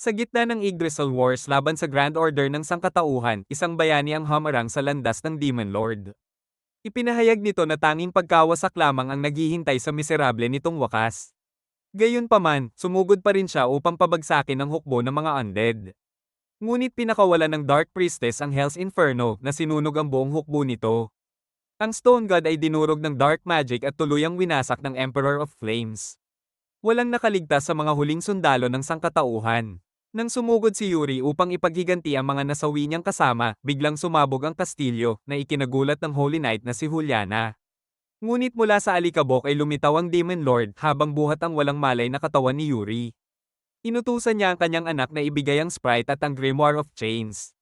Sa gitna ng Yggdrasil Wars laban sa Grand Order ng Sangkatauhan, isang bayani ang hamarang sa landas ng Demon Lord. Ipinahayag nito na tanging pagkawasak lamang ang naghihintay sa miserable nitong wakas. Gayunpaman, sumugod pa rin siya upang pabagsakin ang hukbo ng mga undead. Ngunit pinakawalan ng Dark Priestess ang Hell's Inferno na sinunog ang buong hukbo nito. Ang Stone God ay dinurog ng dark magic at tuluyang winasak ng Emperor of Flames. Walang nakaligtas sa mga huling sundalo ng sangkatauhan. Nang sumugod si Yuri upang ipaghiganti ang mga nasawi niyang kasama, biglang sumabog ang kastilyo na ikinagulat ng Holy Knight na si Juliana. Ngunit mula sa alikabok ay lumitaw ang Demon Lord habang buhat ang walang malay na katawan ni Yuri. Inutusan niya ang kanyang anak na ibigay ang Sprite at ang Grimoire of Chains.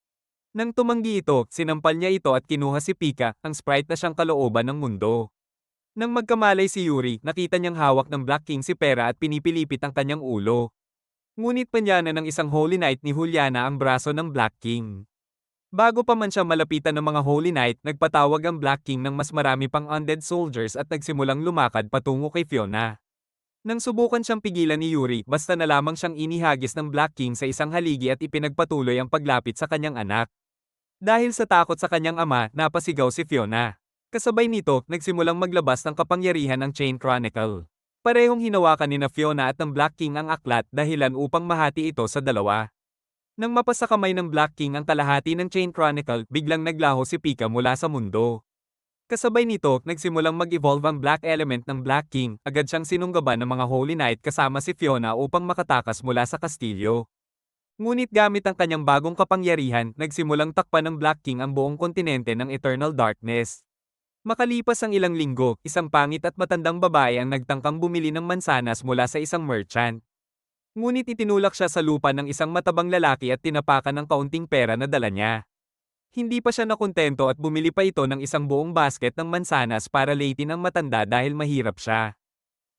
Nang tumanggi ito, sinampal niya ito at kinuha si Pika, ang Sprite na siyang kalooban ng mundo. Nang magkamalay si Yuri, nakita niyang hawak ng Black King si Pera at pinipilipit ang kanyang ulo. Ngunit panyana ng isang Holy Knight ni Juliana ang braso ng Black King. Bago pa man siya malapitan ng mga Holy Knight, nagpatawag ang Black King ng mas marami pang undead soldiers at nagsimulang lumakad patungo kay Fiona. Nang subukan siyang pigilan ni Yuri, basta na lamang siyang inihagis ng Black King sa isang haligi at ipinagpatuloy ang paglapit sa kanyang anak. Dahil sa takot sa kanyang ama, napasigaw si Fiona. Kasabay nito, nagsimulang maglabas ng kapangyarihan ang Chain Chronicle. Parehong hinawakan ni na Fiona at ng Black King ang aklat dahilan upang mahati ito sa dalawa. Nang mapasa kamay ng Black King ang kalahati ng Chain Chronicle, biglang naglaho si Pika mula sa mundo. Kasabay nito, nagsimulang mag-evolve ang Black Element ng Black King, agad siyang sinunggaban ng mga Holy Knight kasama si Fiona upang makatakas mula sa kastilyo. Ngunit gamit ang kanyang bagong kapangyarihan, nagsimulang takpan ng Black King ang buong kontinente ng Eternal Darkness. Makalipas ang ilang linggo, isang pangit at matandang babae ang nagtangkang bumili ng mansanas mula sa isang merchant. Ngunit itinulak siya sa lupa ng isang matabang lalaki at tinapakan ng kaunting pera na dala niya. Hindi pa siya nakontento at bumili pa ito ng isang buong basket ng mansanas para latin ang matanda dahil mahirap siya.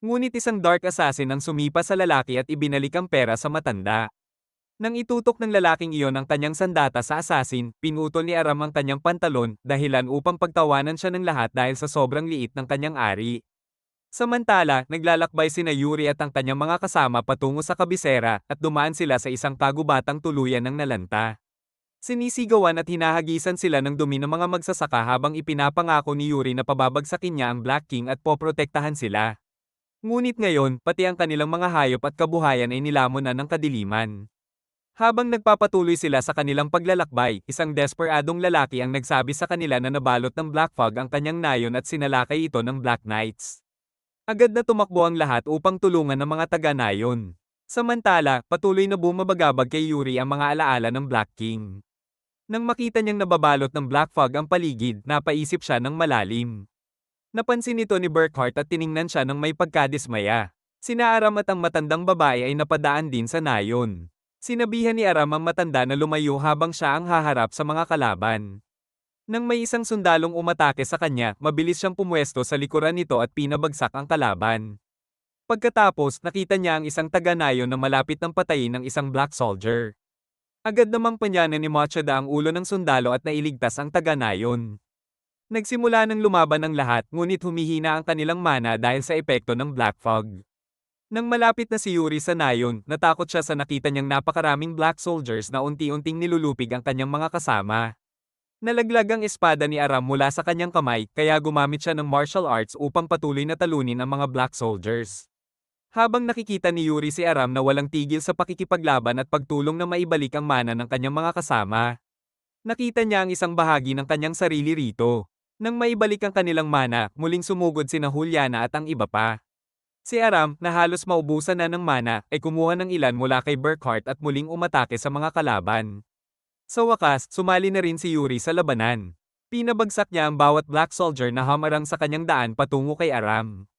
Ngunit isang dark assassin ang sumipa sa lalaki at ibinalik ang pera sa matanda. Nang itutok ng lalaking iyon ang kanyang sandata sa assassin, pinutol ni Aram ang kanyang pantalon, dahilan upang pagtawanan siya ng lahat dahil sa sobrang liit ng kanyang ari. Samantala, naglalakbay sina Yuri at ang kanyang mga kasama patungo sa kabisera, at dumaan sila sa isang kagubatang tuluyan ng nalanta. Sinisigawan at hinahagisan sila ng dumi ng mga magsasaka habang ipinapangako ni Yuri na pababagsakin niya ang Black King at poprotektahan sila. Ngunit ngayon, pati ang kanilang mga hayop at kabuhayan ay nilamon na ng kadiliman. Habang nagpapatuloy sila sa kanilang paglalakbay, isang desperadong lalaki ang nagsabi sa kanila na nabalot ng Black Fog ang kanyang nayon at sinalakay ito ng Black Knights. Agad na tumakbo ang lahat upang tulungan ng mga taga-nayon. Samantala, patuloy na bumabagabag kay Yuri ang mga alaala ng Black King. Nang makita niyang nababalot ng Black Fog ang paligid, napaisip siya ng malalim. Napansin ito ni Burkhart at tiningnan siya ng may pagkadismaya. Sina Aram at ang matandang babae ay napadaan din sa nayon. Sinabihan ni Aram ang matanda na lumayo habang siya ang haharap sa mga kalaban. Nang may isang sundalong umatake sa kanya, mabilis siyang pumwesto sa likuran nito at pinabagsak ang kalaban. Pagkatapos, nakita niya ang isang taga-nayon na malapit ng patayin ng isang black soldier. Agad namang panyanan ni Machada ang ulo ng sundalo at nailigtas ang taga-nayon. Nagsimula ng lumaban ang lahat, ngunit humihina ang kanilang mana dahil sa epekto ng Black Fog. Nang malapit na si Yuri sa nayon, natakot siya sa nakita niyang napakaraming black soldiers na unti-unting nilulupig ang kanyang mga kasama. Nalaglag ang espada ni Aram mula sa kanyang kamay, kaya gumamit siya ng martial arts upang patuloy na talunin ang mga black soldiers. Habang nakikita ni Yuri si Aram na walang tigil sa pakikipaglaban at pagtulong na maibalik ang mana ng kanyang mga kasama, nakita niya ang isang bahagi ng kanyang sarili rito. Nang maibalik ang kanilang mana, muling sumugod sina Juliana at ang iba pa. Si Aram, na halos maubusan na ng mana, ay kumuha ng ilan mula kay Burkhart at muling umatake sa mga kalaban. Sa wakas, sumali na rin si Yuri sa labanan. Pinabagsak niya ang bawat black soldier na hamarang sa kanyang daan patungo kay Aram.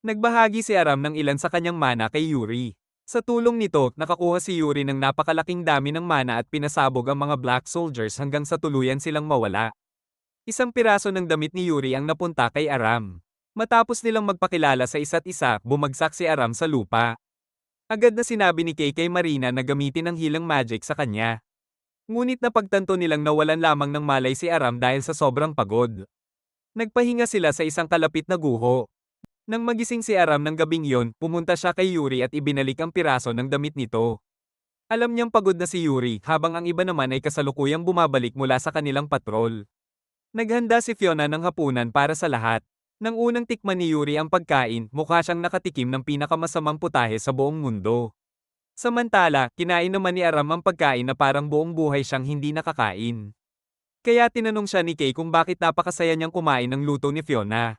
Nagbahagi si Aram ng ilan sa kanyang mana kay Yuri. Sa tulong nito, nakakuha si Yuri ng napakalaking dami ng mana at pinasabog ang mga black soldiers hanggang sa tuluyan silang mawala. Isang piraso ng damit ni Yuri ang napunta kay Aram. Matapos nilang magpakilala sa isa't isa, bumagsak si Aram sa lupa. Agad na sinabi ni Kay kay Marina na gamitin ang healing magic sa kanya. Ngunit napagtanto nilang nawalan lamang ng malay si Aram dahil sa sobrang pagod. Nagpahinga sila sa isang kalapit na guho. Nang magising si Aram ng gabing iyon, pumunta siya kay Yuri at ibinalik ang piraso ng damit nito. Alam niyang pagod na si Yuri habang ang iba naman ay kasalukuyang bumabalik mula sa kanilang patrol. Naghanda si Fiona ng hapunan para sa lahat. Nang unang tikman ni Yuri ang pagkain, mukha siyang nakatikim ng pinakamasamang putahe sa buong mundo. Samantala, kinain naman ni Aram ang pagkain na parang buong buhay siyang hindi nakakain. Kaya tinanong siya ni Kay kung bakit napakasaya niyang kumain ng luto ni Fiona.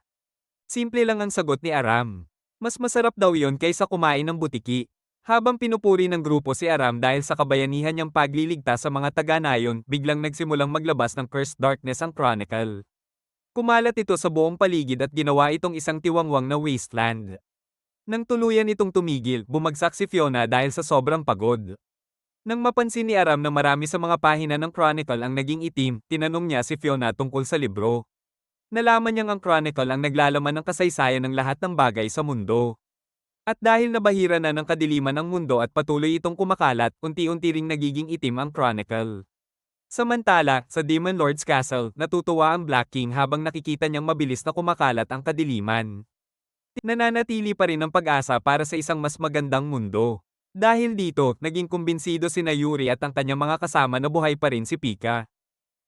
Simple lang ang sagot ni Aram. Mas masarap daw yon kaysa kumain ng butiki. Habang pinupuri ng grupo si Aram dahil sa kabayanihan niyang pagliligtas sa mga taga-nayon, biglang nagsimulang maglabas ng Cursed Darkness ang Chronicle. Kumalat ito sa buong paligid at ginawa itong isang tiwangwang na wasteland. Nang tuluyan itong tumigil, bumagsak si Fiona dahil sa sobrang pagod. Nang mapansin ni Aram na marami sa mga pahina ng Chronicle ang naging itim, tinanong niya si Fiona tungkol sa libro. Nalaman niyang ang Chronicle ang naglalaman ng kasaysayan ng lahat ng bagay sa mundo. At dahil nabahira na ng kadiliman ng mundo at patuloy itong kumakalat, unti-unti ring nagiging itim ang Chronicle. Samantala, sa Demon Lord's Castle, natutuwa ang Black King habang nakikita niyang mabilis na kumakalat ang kadiliman. Nananatili pa rin ang pag-asa para sa isang mas magandang mundo. Dahil dito, naging kumbinsido sina Yuri at ang kanyang mga kasama na buhay pa rin si Pika.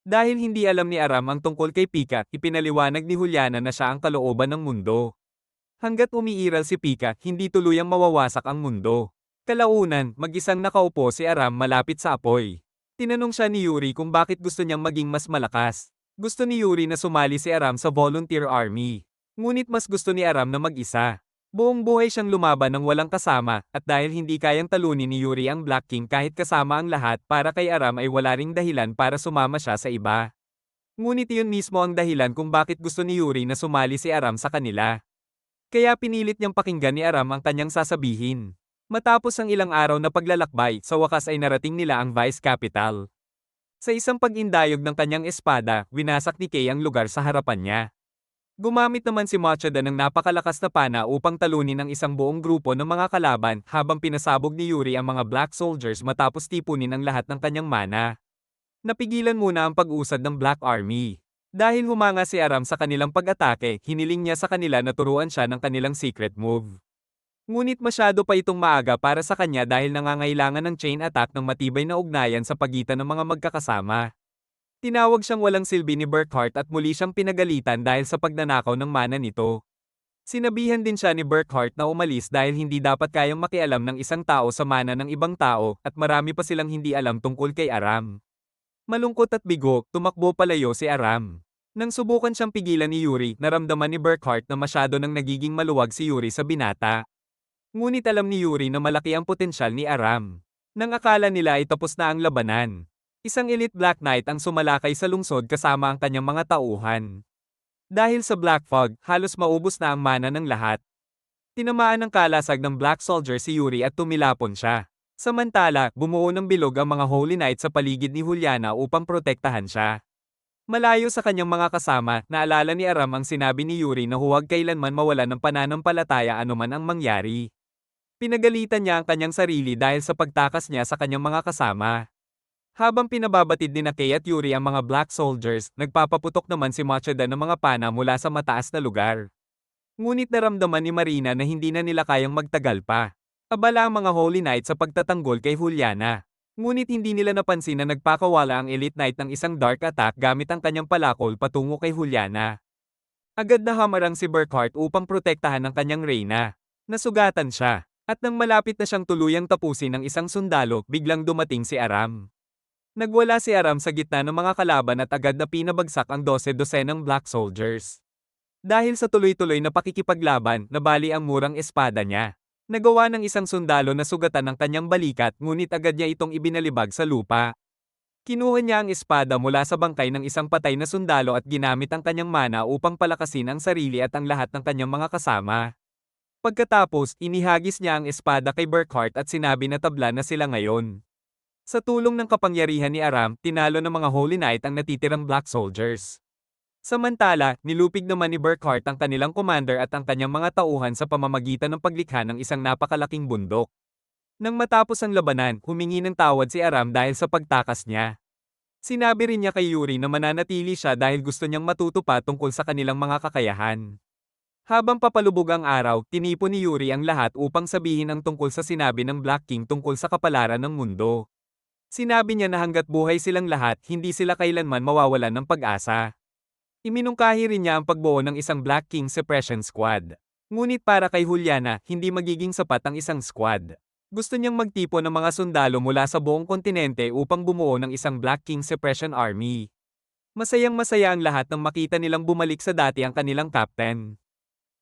Dahil hindi alam ni Aram ang tungkol kay Pika, ipinaliwanag ni Juliana na siya ang kalooban ng mundo. Hanggat umiiral si Pika, hindi tuluyang mawawasak ang mundo. Kalaunan, mag-isang nakaupo si Aram malapit sa apoy. Tinanong siya ni Yuri kung bakit gusto niyang maging mas malakas. Gusto ni Yuri na sumali si Aram sa volunteer army. Ngunit mas gusto ni Aram na mag-isa. Buong buhay siyang lumaban ng walang kasama, at dahil hindi kayang talunin ni Yuri ang Black King kahit kasama ang lahat, para kay Aram ay wala ring dahilan para sumama siya sa iba. Ngunit iyon mismo ang dahilan kung bakit gusto ni Yuri na sumali si Aram sa kanila. Kaya pinilit niyang pakinggan ni Aram ang kanyang sasabihin. Matapos ang ilang araw na paglalakbay, sa wakas ay narating nila ang Vice Capital. Sa isang pag-indayog ng kanyang espada, winasak ni Kay ang lugar sa harapan niya. Gumamit naman si Machida ng napakalakas na pana upang talunin ang isang buong grupo ng mga kalaban habang pinasabog ni Yuri ang mga Black Soldiers matapos tipunin ang lahat ng kanyang mana. Napigilan muna ang pag-usad ng Black Army. Dahil humanga si Aram sa kanilang pag-atake, hiniling niya sa kanila na turuan siya ng kanilang secret move. Ngunit masyado pa itong maaga para sa kanya dahil nangangailangan ng chain attack ng matibay na ugnayan sa pagitan ng mga magkakasama. Tinawag siyang walang silbi ni Burkhart at muli siyang pinagalitan dahil sa pagnanakaw ng mana nito. Sinabihan din siya ni Burkhart na umalis dahil hindi dapat kayang makialam ng isang tao sa mana ng ibang tao at marami pa silang hindi alam tungkol kay Aram. Malungkot at bigo, tumakbo palayo si Aram. Nang subukan siyang pigilan ni Yuri, naramdaman ni Burkhart na masyado nang nagiging maluwag si Yuri sa binata. Ngunit alam ni Yuri na malaki ang potensyal ni Aram. Nang akala nila ay tapos na ang labanan. Isang elite Black Knight ang sumalakay sa lungsod kasama ang kanyang mga tauhan. Dahil sa Black Fog, halos maubos na ang mana ng lahat. Tinamaan ng kalasag ng Black Soldier si Yuri at tumilapon siya. Samantala, bumuo ng bilog ang mga Holy Knight sa paligid ni Juliana upang protektahan siya. Malayo sa kanyang mga kasama, naalala ni Aram ang sinabi ni Yuri na huwag kailanman mawalan ng pananampalataya anuman ang mangyari. Pinagalitan niya ang kanyang sarili dahil sa pagtakas niya sa kanyang mga kasama. Habang pinababatid ni Kay at Yuri ang mga Black Soldiers, nagpapaputok naman si Machida ng mga pana mula sa mataas na lugar. Ngunit naramdaman ni Marina na hindi na nila kayang magtagal pa. Abala ang mga Holy Knight sa pagtatanggol kay Juliana. Ngunit hindi nila napansin na nagpakawala ang Elite Knight ng isang dark attack gamit ang kanyang palakol patungo kay Juliana. Agad na hamarang si Burkhart upang protektahan ang kanyang reyna. Nasugatan siya. At nang malapit na siyang tuluyang tapusin ng isang sundalo, biglang dumating si Aram. Nagwala si Aram sa gitna ng mga kalaban at agad na pinabagsak ang 12-dosenang Black Soldiers. Dahil sa tuloy-tuloy na pakikipaglaban, nabali ang murang espada niya. Nagawa ng isang sundalo na sugatan ang kanyang balikat ngunit agad niya itong ibinalibag sa lupa. Kinuha niya ang espada mula sa bangkay ng isang patay na sundalo at ginamit ang kanyang mana upang palakasin ang sarili at ang lahat ng kanyang mga kasama. Pagkatapos, inihagis niya ang espada kay Burkhart at sinabi na tabla na sila ngayon. Sa tulong ng kapangyarihan ni Aram, tinalo ng mga Holy Knight ang natitirang Black Soldiers. Samantala, nilupig naman ni Burkhart ang kanilang commander at ang kanyang mga tauhan sa pamamagitan ng paglikha ng isang napakalaking bundok. Nang matapos ang labanan, humingi ng tawad si Aram dahil sa pagtakas niya. Sinabi rin niya kay Yuri na mananatili siya dahil gusto niyang matuto pa tungkol sa kanilang mga kakayahan. Habang papalubog ang araw, tinipon ni Yuri ang lahat upang sabihin ang tungkol sa sinabi ng Black King tungkol sa kapalaran ng mundo. Sinabi niya na hanggat buhay silang lahat, hindi sila kailanman mawawalan ng pag-asa. Iminungkahi rin niya ang pagbuo ng isang Black King Suppression Squad. Ngunit para kay Juliana, hindi magiging sapat ang isang squad. Gusto niyang magtipon ng mga sundalo mula sa buong kontinente upang bumuo ng isang Black King Suppression Army. Masayang-masaya ang lahat nang makita nilang bumalik sa dati ang kanilang captain.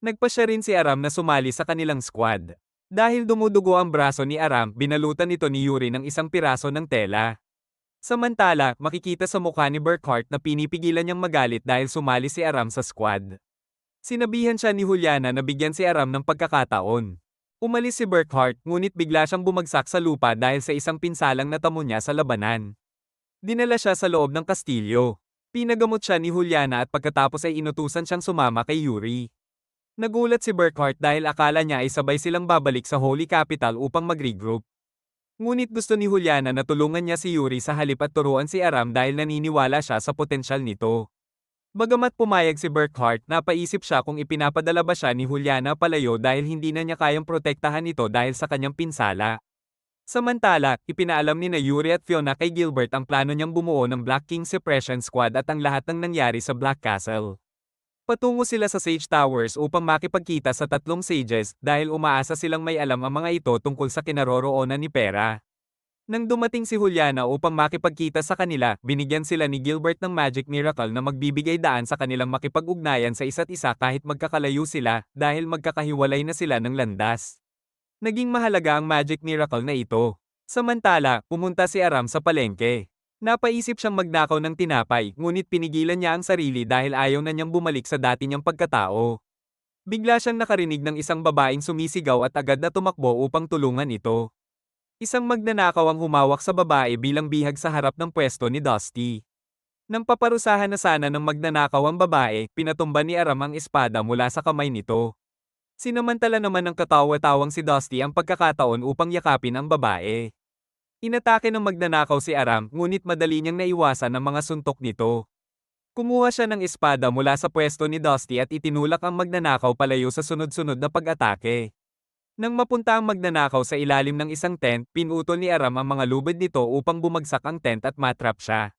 Nagpasya rin si Aram na sumali sa kanilang squad. Dahil dumudugo ang braso ni Aram, binalutan ito ni Yuri ng isang piraso ng tela. Samantala, makikita sa mukha ni Burkhart na pinipigilan niyang magalit dahil sumali si Aram sa squad. Sinabihan siya ni Juliana na bigyan si Aram ng pagkakataon. Umalis si Burkhart, ngunit bigla siyang bumagsak sa lupa dahil sa isang pinsalang natamo niya sa labanan. Dinala siya sa loob ng kastilyo. Pinagamot siya ni Juliana at pagkatapos ay inutusan siyang sumama kay Yuri. Nagulat si Burkhart dahil akala niya ay sabay silang babalik sa Holy Capital upang mag-regroup. Ngunit gusto ni Juliana na tulungan niya si Yuri sa halip at turuan si Aram dahil naniniwala siya sa potensyal nito. Bagamat pumayag si Burkhart, napaisip siya kung ipinapadala ba siya ni Juliana palayo dahil hindi na niya kayang protektahan ito dahil sa kanyang pinsala. Samantala, ipinaalam ni na Yuri at Fiona kay Gilbert ang plano niyang bumuo ng Black King Suppression Squad at ang lahat ng nangyari sa Black Castle. Patungo sila sa Sage Towers upang makipagkita sa tatlong sages dahil umaasa silang may alam ang mga ito tungkol sa kinaroroonan ni Pera. Nang dumating si Juliana upang makipagkita sa kanila, binigyan sila ni Gilbert ng Magic Miracle na magbibigay daan sa kanilang makipag-ugnayan sa isa't isa kahit magkakalayo sila dahil magkakahiwalay na sila ng landas. Naging mahalaga ang Magic Miracle na ito. Samantala, pumunta si Aram sa palengke. Napaisip siyang magnakaw ng tinapay, ngunit pinigilan niya ang sarili dahil ayaw na niyang bumalik sa dati niyang pagkatao. Bigla siyang nakarinig ng isang babaeng sumisigaw at agad na tumakbo upang tulungan ito. Isang magnanakaw ang humawak sa babae bilang bihag sa harap ng pwesto ni Dusty. Nang paparusahan na sana ng magnanakaw ang babae, pinatumba ni Aram ang espada mula sa kamay nito. Sinamantala naman ng katawa-tawang si Dusty ang pagkakataon upang yakapin ang babae. Inatake ng magnanakaw si Aram, ngunit madali niyang naiwasan ang mga suntok nito. Kumuha siya ng espada mula sa pwesto ni Dusty at itinulak ang magnanakaw palayo sa sunod-sunod na pag-atake. Nang mapunta ang magnanakaw sa ilalim ng isang tent, pinutol ni Aram ang mga lubid nito upang bumagsak ang tent at matrap siya.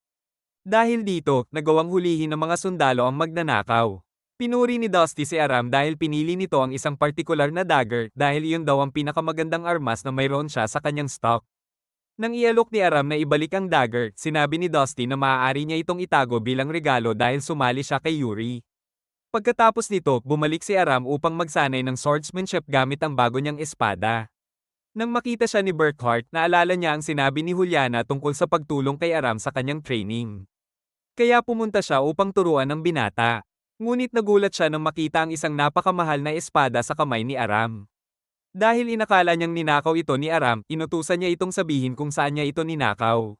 Dahil dito, nagawang hulihin ng mga sundalo ang magnanakaw. Pinuri ni Dusty si Aram dahil pinili nito ang isang partikular na dagger dahil iyon daw ang pinakamagandang armas na mayroon siya sa kanyang stock. Nang ialok ni Aram na ibalik ang dagger, sinabi ni Dusty na maaari niya itong itago bilang regalo dahil sumali siya kay Yuri. Pagkatapos nito, bumalik si Aram upang magsanay ng swordsmanship gamit ang bago niyang espada. Nang makita siya ni Burkhart, naalala niya ang sinabi ni Juliana tungkol sa pagtulong kay Aram sa kanyang training. Kaya pumunta siya upang turuan ang binata. Ngunit nagulat siya nang makita ang isang napakamahal na espada sa kamay ni Aram. Dahil inakala niyang ninakaw ito ni Aram, inutusan niya itong sabihin kung saan niya ito ninakaw.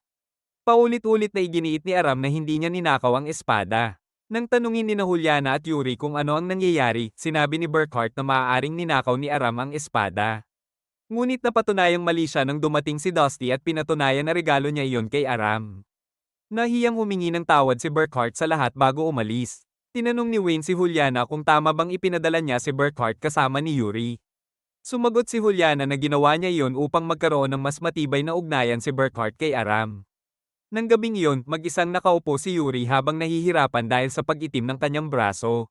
Paulit-ulit na iginiit ni Aram na hindi niya ninakaw ang espada. Nang tanungin ni Juliana at Yuri kung ano ang nangyayari, sinabi ni Burkhart na maaaring ninakaw ni Aram ang espada. Ngunit napatunayang mali siya nang dumating si Dusty at pinatunayan na regalo niya iyon kay Aram. Nahiyang humingi ng tawad si Burkhart sa lahat bago umalis. Tinanong ni Wayne si Juliana kung tama bang ipinadala niya si Burkhart kasama ni Yuri. Sumagot si Juliana na ginawa niya iyon upang magkaroon ng mas matibay na ugnayan si Burkhart kay Aram. Nang gabing iyon, mag-isang nakaupo si Yuri habang nahihirapan dahil sa pag-itim ng kanyang braso.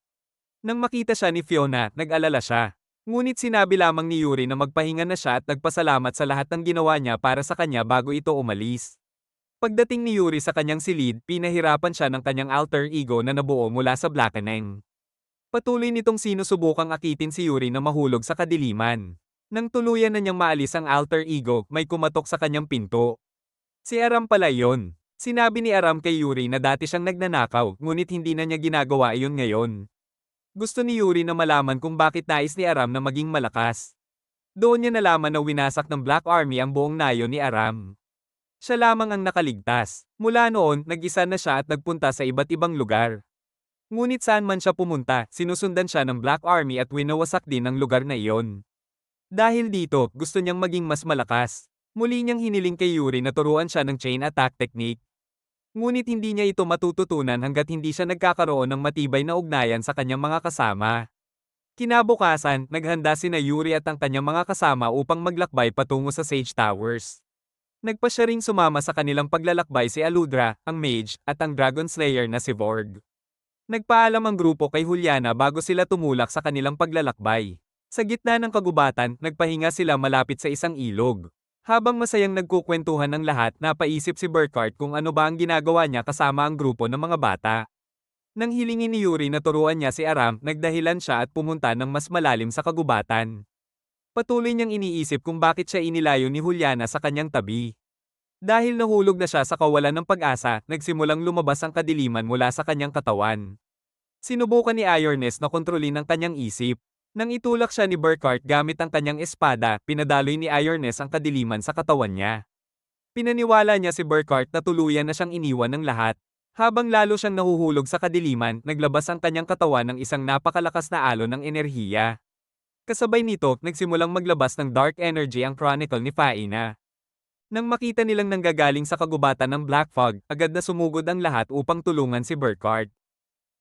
Nang makita siya ni Fiona, nag-alala siya. Ngunit sinabi lamang ni Yuri na magpahinga na siya at nagpasalamat sa lahat ng ginawa niya para sa kanya bago ito umalis. Pagdating ni Yuri sa kanyang silid, pinahirapan siya ng kanyang alter ego na nabuo mula sa Blackening. Patuloy nitong sinusubukang akitin si Yuri na mahulog sa kadiliman. Nang tuluyan na niyang maalis ang alter ego, may kumatok sa kanyang pinto. Si Aram pala yon. Sinabi ni Aram kay Yuri na dati siyang nagnanakaw, ngunit hindi na niya ginagawa iyon ngayon. Gusto ni Yuri na malaman kung bakit nais ni Aram na maging malakas. Doon niya nalaman na winasak ng Black Army ang buong nayo ni Aram. Siya lamang ang nakaligtas. Mula noon, nag-isa na siya at nagpunta sa iba't ibang lugar. Ngunit saan man siya pumunta, sinusundan siya ng Black Army at winawasak din ang lugar na iyon. Dahil dito, gusto niyang maging mas malakas. Muli niyang hiniling kay Yuri na turuan siya ng chain attack technique. Ngunit hindi niya ito matututunan hanggat hindi siya nagkakaroon ng matibay na ugnayan sa kanyang mga kasama. Kinabukasan, naghanda sina Yuri at ang kanyang mga kasama upang maglakbay patungo sa Sage Towers. Nagpa siya ring sumama sa kanilang paglalakbay si Aludra, ang mage, at ang Dragon Slayer na si Vorg. Nagpaalam ang grupo kay Juliana bago sila tumulak sa kanilang paglalakbay. Sa gitna ng kagubatan, nagpahinga sila malapit sa isang ilog. Habang masayang nagkukwentuhan ng lahat, napaisip si Burkhart kung ano ba ang ginagawa niya kasama ang grupo ng mga bata. Nang hilingin ni Yuri na turuan niya si Aram, nagdahilan siya at pumunta ng mas malalim sa kagubatan. Patuloy niyang iniisip kung bakit siya inilayo ni Juliana sa kanyang tabi. Dahil nahulog na siya sa kawalan ng pag-asa, nagsimulang lumabas ang kadiliman mula sa kanyang katawan. Sinubukan ni Ironess na kontrolin ang kanyang isip. Nang itulak siya ni Burkhart gamit ang kanyang espada, pinadaloy ni Ironess ang kadiliman sa katawan niya. Pinaniwala niya si Burkhart na tuluyan na siyang iniwan ng lahat. Habang lalo siyang nahuhulog sa kadiliman, naglabas ang kanyang katawan ng isang napakalakas na alon ng enerhiya. Kasabay nito, nagsimulang maglabas ng dark energy ang Chronicle ni Faina. Nang makita nilang nanggagaling sa kagubatan ng Black Fog, agad na sumugod ang lahat upang tulungan si Burkhart.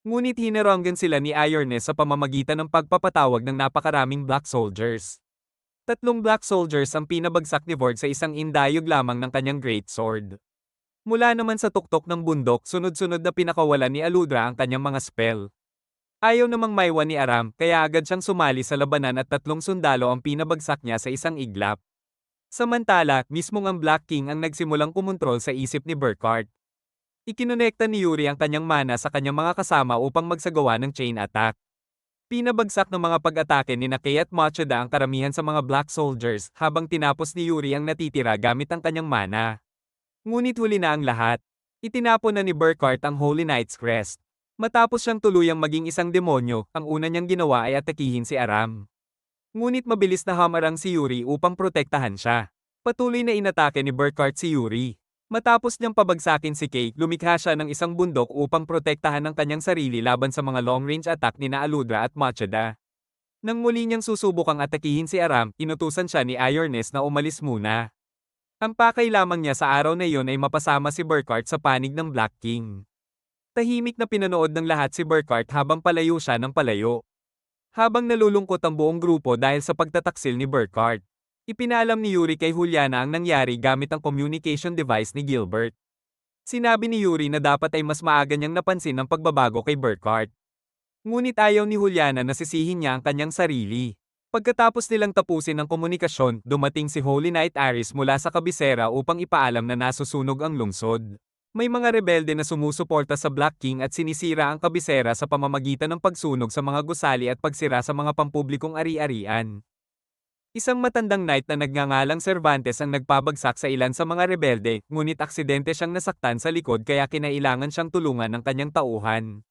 Ngunit hinaranggan sila ni Ironess sa pamamagitan ng pagpapatawag ng napakaraming Black Soldiers. 3 Black Soldiers ang pinabagsak ni Vorg sa isang indayog lamang ng kanyang Great Sword. Mula naman sa tuktok ng bundok, sunod-sunod na pinakawalan ni Aludra ang kanyang mga spell. Ayaw namang maiwan ni Aram, kaya agad siyang sumali sa labanan at 3 sundalo ang pinabagsak niya sa isang iglap. Samantala, mismong ang Black King ang nagsimulang kumontrol sa isip ni Burkhart. Ikinonekta ni Yuri ang kanyang mana sa kanyang mga kasama upang magsagawa ng chain attack. Pinabagsak ng mga pag-atake ni Nakay at Machida ang karamihan sa mga Black Soldiers, habang tinapos ni Yuri ang natitira gamit ang kanyang mana. Ngunit huli na ang lahat. Itinapon na ni Burkhart ang Holy Knight's Crest. Matapos siyang tuluyang maging isang demonyo, ang una niyang ginawa ay atakihin si Aram. Ngunit mabilis na hamarang si Yuri upang protektahan siya. Patuloy na inatake ni Burkhart si Yuri. Matapos niyang pabagsakin si Kay, lumikha siya ng isang bundok upang protektahan ang kanyang sarili laban sa mga long-range attack ni Aludra at Machida. Nang muli niyang susubukang atakihin si Aram, inutusan siya ni Ironess na umalis muna. Ang pakay lamang niya sa araw na iyon ay mapasama si Burkhart sa panig ng Black King. Tahimik na pinanood ng lahat si Burkhart habang palayo siya ng palayo. Habang nalulungkot ang buong grupo dahil sa pagtataksil ni Burkhart, ipinalam ni Yuri kay Juliana ang nangyari gamit ang communication device ni Gilbert. Sinabi ni Yuri na dapat ay mas maaga niyang napansin ang pagbabago kay Burkhart. Ngunit ayaw ni Juliana na sisihin niya ang kanyang sarili. Pagkatapos nilang tapusin ang komunikasyon, dumating si Holy Knight Aris mula sa kabisera upang ipaalam na nasusunog ang lungsod. May mga rebelde na sumusuporta sa Black King at sinisira ang kabisera sa pamamagitan ng pagsunog sa mga gusali at pagsira sa mga pampublikong ari-arian. Isang matandang knight na nagngangalang Cervantes ang nagpabagsak sa ilan sa mga rebelde, ngunit aksidente siyang nasaktan sa likod kaya kinailangan siyang tulungan ng kanyang tauhan.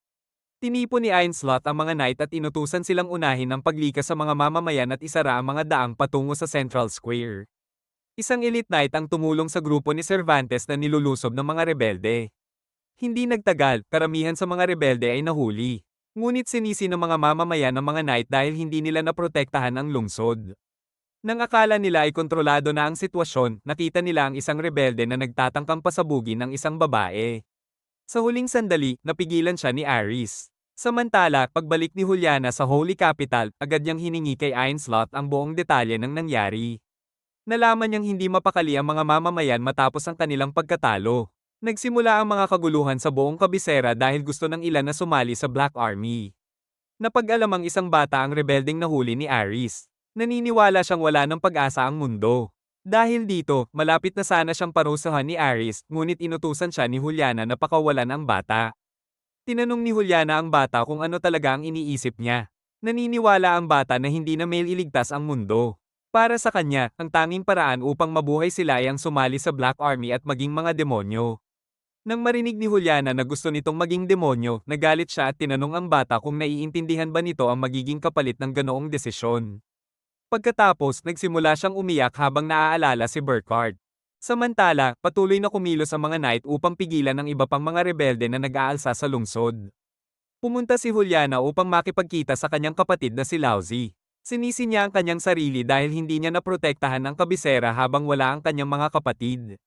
Tinipon ni Ainslot ang mga knight at inutusan silang unahin ang paglikas sa mga mamamayan at isara ang mga daang patungo sa Central Square. Isang elite knight ang tumulong sa grupo ni Cervantes na nilulusob ng mga rebelde. Hindi nagtagal, karamihan sa mga rebelde ay nahuli. Ngunit sinisi ng mga mamamayan ng mga knight dahil hindi nila naprotektahan ang lungsod. Nang akala nila ay kontrolado na ang sitwasyon, nakita nila ang isang rebelde na nagtatangkang pasabugin ng isang babae. Sa huling sandali, napigilan siya ni Aris. Samantala, pagbalik ni Juliana sa Holy Capital, agad niyang hiningi kay Ainslot ang buong detalye ng nangyari. Nalaman niyang hindi mapakali ang mga mamamayan matapos ang kanilang pagkatalo. Nagsimula ang mga kaguluhan sa buong kabisera dahil gusto ng ilan na sumali sa Black Army. Napag-alamang isang bata ang rebeldeng nahuli ni Aris. Naniniwala siyang wala ng pag-asa ang mundo. Dahil dito, malapit na sana siyang parusahan ni Aris, ngunit inutusan siya ni Juliana na pakawalan ang bata. Tinanong ni Juliana ang bata kung ano talaga ang iniisip niya. Naniniwala ang bata na hindi na mailigtas ang mundo. Para sa kanya, ang tanging paraan upang mabuhay sila ay ang sumali sa Black Army at maging mga demonyo. Nang marinig ni Juliana na gusto nitong maging demonyo, nagalit siya at tinanong ang bata kung naiintindihan ba nito ang magiging kapalit ng ganoong desisyon. Pagkatapos, nagsimula siyang umiyak habang naaalala si Burkhart. Samantala, patuloy na kumilos ang mga knight upang pigilan ang iba pang mga rebelde na nag-aalsa sa lungsod. Pumunta si Juliana upang makipagkita sa kanyang kapatid na si Lauzi. Sinisi niya ang kanyang sarili dahil hindi niya naprotektahan ang kabisera habang wala ang kanyang mga kapatid.